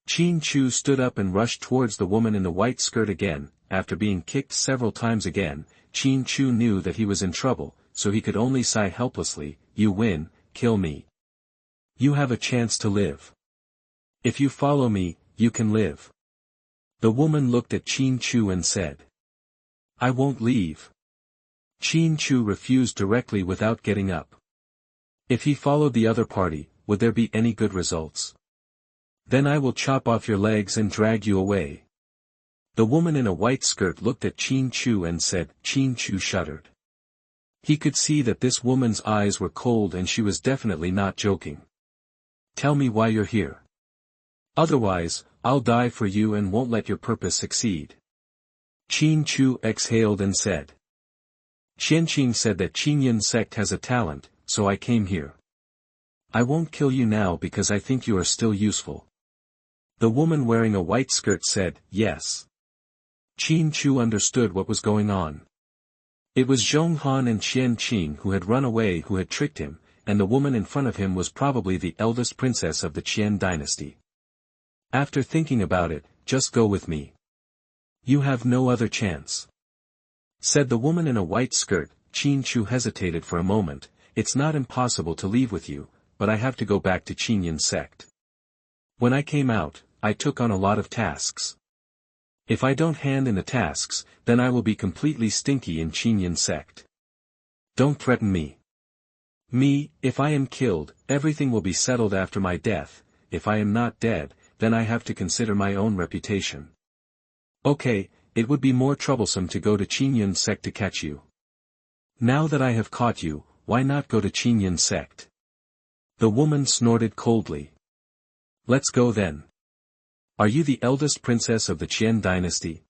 Qin Chu stood up and rushed towards the woman in the white skirt again. After being kicked several times again, Qin Chu knew that he was in trouble, so he could only sigh helplessly, "You win, kill me. You have a chance to live. If you follow me, you can live." The woman looked at Qin Chu and said, "I won't leave." Qin Chu refused directly without getting up. If he followed the other party, would there be any good results? "Then I will chop off your legs and drag you away." The woman in a white skirt looked at Qin Chu and said. Qin Chu shuddered. He could see that this woman's eyes were cold and she was definitely not joking. "Tell me why you're here. Otherwise, I'll die for you and won't let your purpose succeed." Qin Chu exhaled and said. "Xianxia said that Qinyan sect has a talent, so I came here. I won't kill you now because I think you are still useful." The woman wearing a white skirt said, "Yes." Qin Chu understood what was going on. It was Zhong Han and Xianxia who had run away who had tricked him, and the woman in front of him was probably the eldest princess of the Qian dynasty. After thinking about it, "Just go with me. You have no other chance," said the woman in a white skirt. Qin Chu hesitated for a moment. "It's not impossible to leave with you, but I have to go back to Qinyan sect. When I came out, I took on a lot of tasks. If I don't hand in the tasks, then I will be completely stinky in Qinyan sect. Don't threaten me. If I am killed, everything will be settled after my death. If I am not dead, then I have to consider my own reputation. Okay, it would be more troublesome to go to Qinyan sect to catch you. Now that I have caught you, why not go to Qinyan sect?" The woman snorted coldly. "Let's go then. Are you the eldest princess of the Qian dynasty?"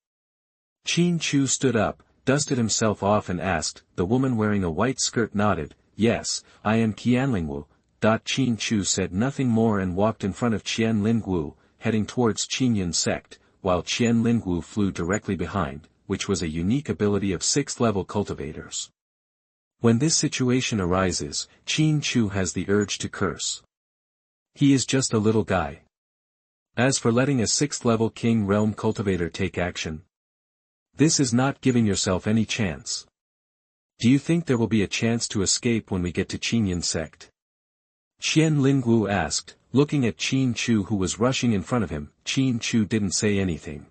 Qin Chu stood up, dusted himself off and asked. The woman wearing a white skirt nodded. "Yes, I am Qianlingwu." Qin Chu said nothing more and walked in front of Qianlingwu, heading towards Qinyan sect, while Qianlingwu flew directly behind, which was a unique ability of 6th level cultivators. When this situation arises, Qin Chu has the urge to curse. He is just a little guy. As for letting a 6th level king realm cultivator take action, this is not giving yourself any chance. Do you think there will be a chance to escape when we get to Qinyan sect? Qianlingwu asked, looking at Qin Chu who was rushing in front of him. Qin Chu didn't say anything.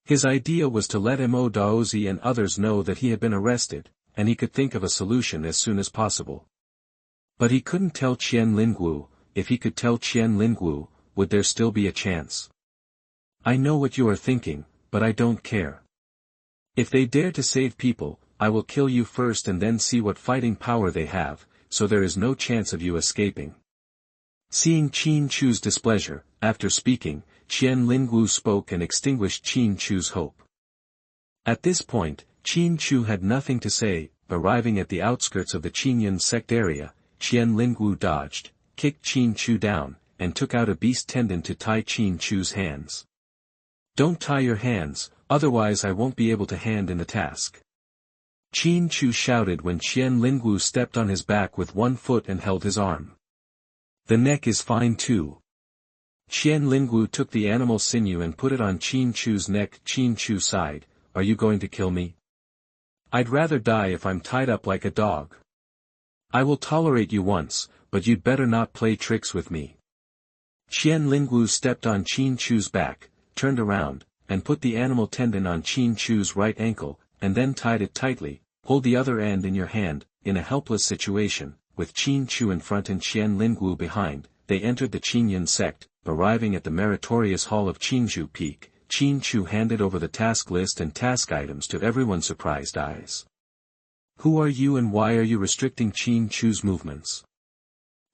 His idea was to let Mo Daozi and others know that he had been arrested, and he could think of a solution as soon as possible. But he couldn't tell Qianlingwu. If he could tell Qianlingwu, would there still be a chance? "I know what you are thinking, but I don't care. If they dare to save people, I will kill you first and then see what fighting power they have, so there is no chance of you escaping." Seeing Qin Chu's displeasure, after speaking, Qianlingwu spoke and extinguished Qin Chu's hope. At this point, Qin Chu had nothing to say. Arriving at the outskirts of the Qinyan sect area, Qianlingwu dodged, kicked Qin Chu down, and took out a beast tendon to tie Qin Chu's hands. "Don't tie your hands, otherwise I won't be able to hand in the task," Qin Chu shouted when Qianlingwu stepped on his back with one foot and held his arm. "The neck is fine too." Qianlingwu took the animal sinew and put it on Qin Chu's neck. Qin Chu sighed. "Are you going to kill me? I'd rather die if I'm tied up like a dog. I will tolerate you once, but you'd better not play tricks with me." Qianlingwu stepped on Qin Chu's back, turned around, and put the animal tendon on Qin Chu's right ankle, and then tied it tightly. hold the other end in your hand. In a helpless situation, with Qin Chu in front and Qian Lingwu behind, they entered the Qinyan sect. Arriving at the meritorious hall of Qinju Peak, Qin Chu handed over the task list and task items to everyone's surprised eyes. Who are you and why are you restricting Qin Chu's movements?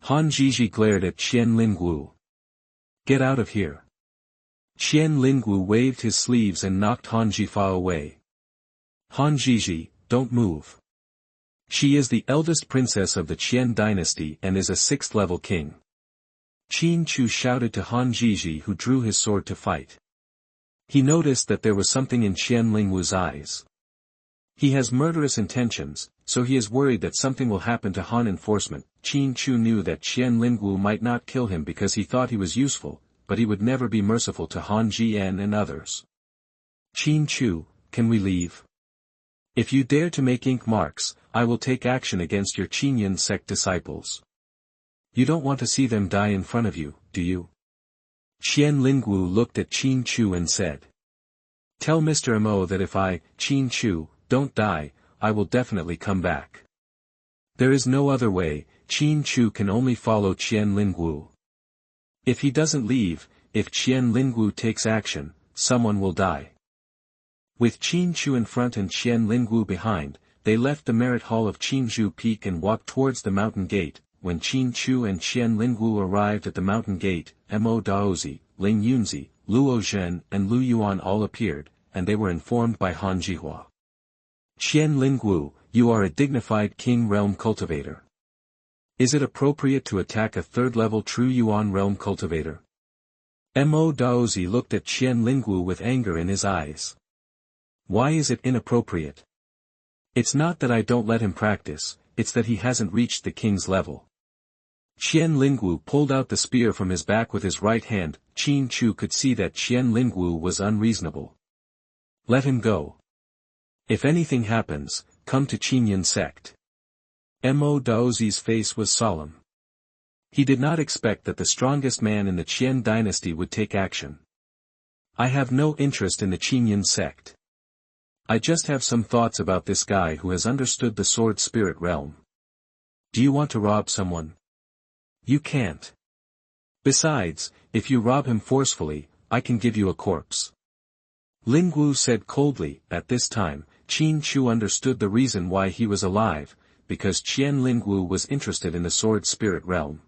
Han Jiji glared at Qian Lingwu. Get out of here. Qian Lingwu waved his sleeves and knocked Han Jifa away. Han Jiji, don't move. She is the eldest princess of the Qian dynasty and is a 6th-level king. Qin Chu shouted to Han Jiji, who drew his sword to fight. He noticed that there was something in Qian Lingwu's eyes. He has murderous intentions, so he is worried that something will happen to Han enforcement. Qin Chu knew that Qian Lingwu might not kill him because he thought he was useful, but he would never be merciful to Han Jian and others. Qin Chu, can we leave? If you dare to make ink marks, I will take action against your Qinyan sect disciples. You don't want to see them die in front of you, do you? Qian Lingwu looked at Qin Chu and said. Tell Mr. Mo that if I, Qin Chu, don't die, I will definitely come back. There is no other way. Qin Chu can only follow Qian Lingwu. If he doesn't leave, if Qian Lingwu takes action, someone will die. With Qin Chu in front and Qian Lingwu behind, they left the merit hall of Qinju Peak and walked towards the mountain gate. When Qin Chu and Qian Lingwu arrived at the mountain gate, Mo Daozi, Ling Yunzi, Luo Zhen and Lu Yuan all appeared, and they were informed by Han Jihua. Qian Lingwu, you are a dignified king realm cultivator. Is it appropriate to attack a 3rd-level true Yuan realm cultivator? Mo Daozi looked at Qian Lingwu with anger in his eyes. Why is it inappropriate? It's not that I don't let him practice, it's that he hasn't reached the king's level. Qian Lingwu pulled out the spear from his back with his right hand. Qin Chu could see that Qian Lingwu was unreasonable. Let him go. If anything happens, come to Qinyan sect. Mo Daozi's face was solemn. He did not expect that the strongest man in the Qian dynasty would take action. I have no interest in the Qinyan sect. I just have some thoughts about this guy who has understood the sword spirit realm. Do you want to rob someone? You can't. Besides, if you rob him forcefully, I can give you a corpse. Lingwu said coldly. At this time, Qin Chu understood the reason why he was alive, because Qian Lingwu was interested in the sword spirit realm.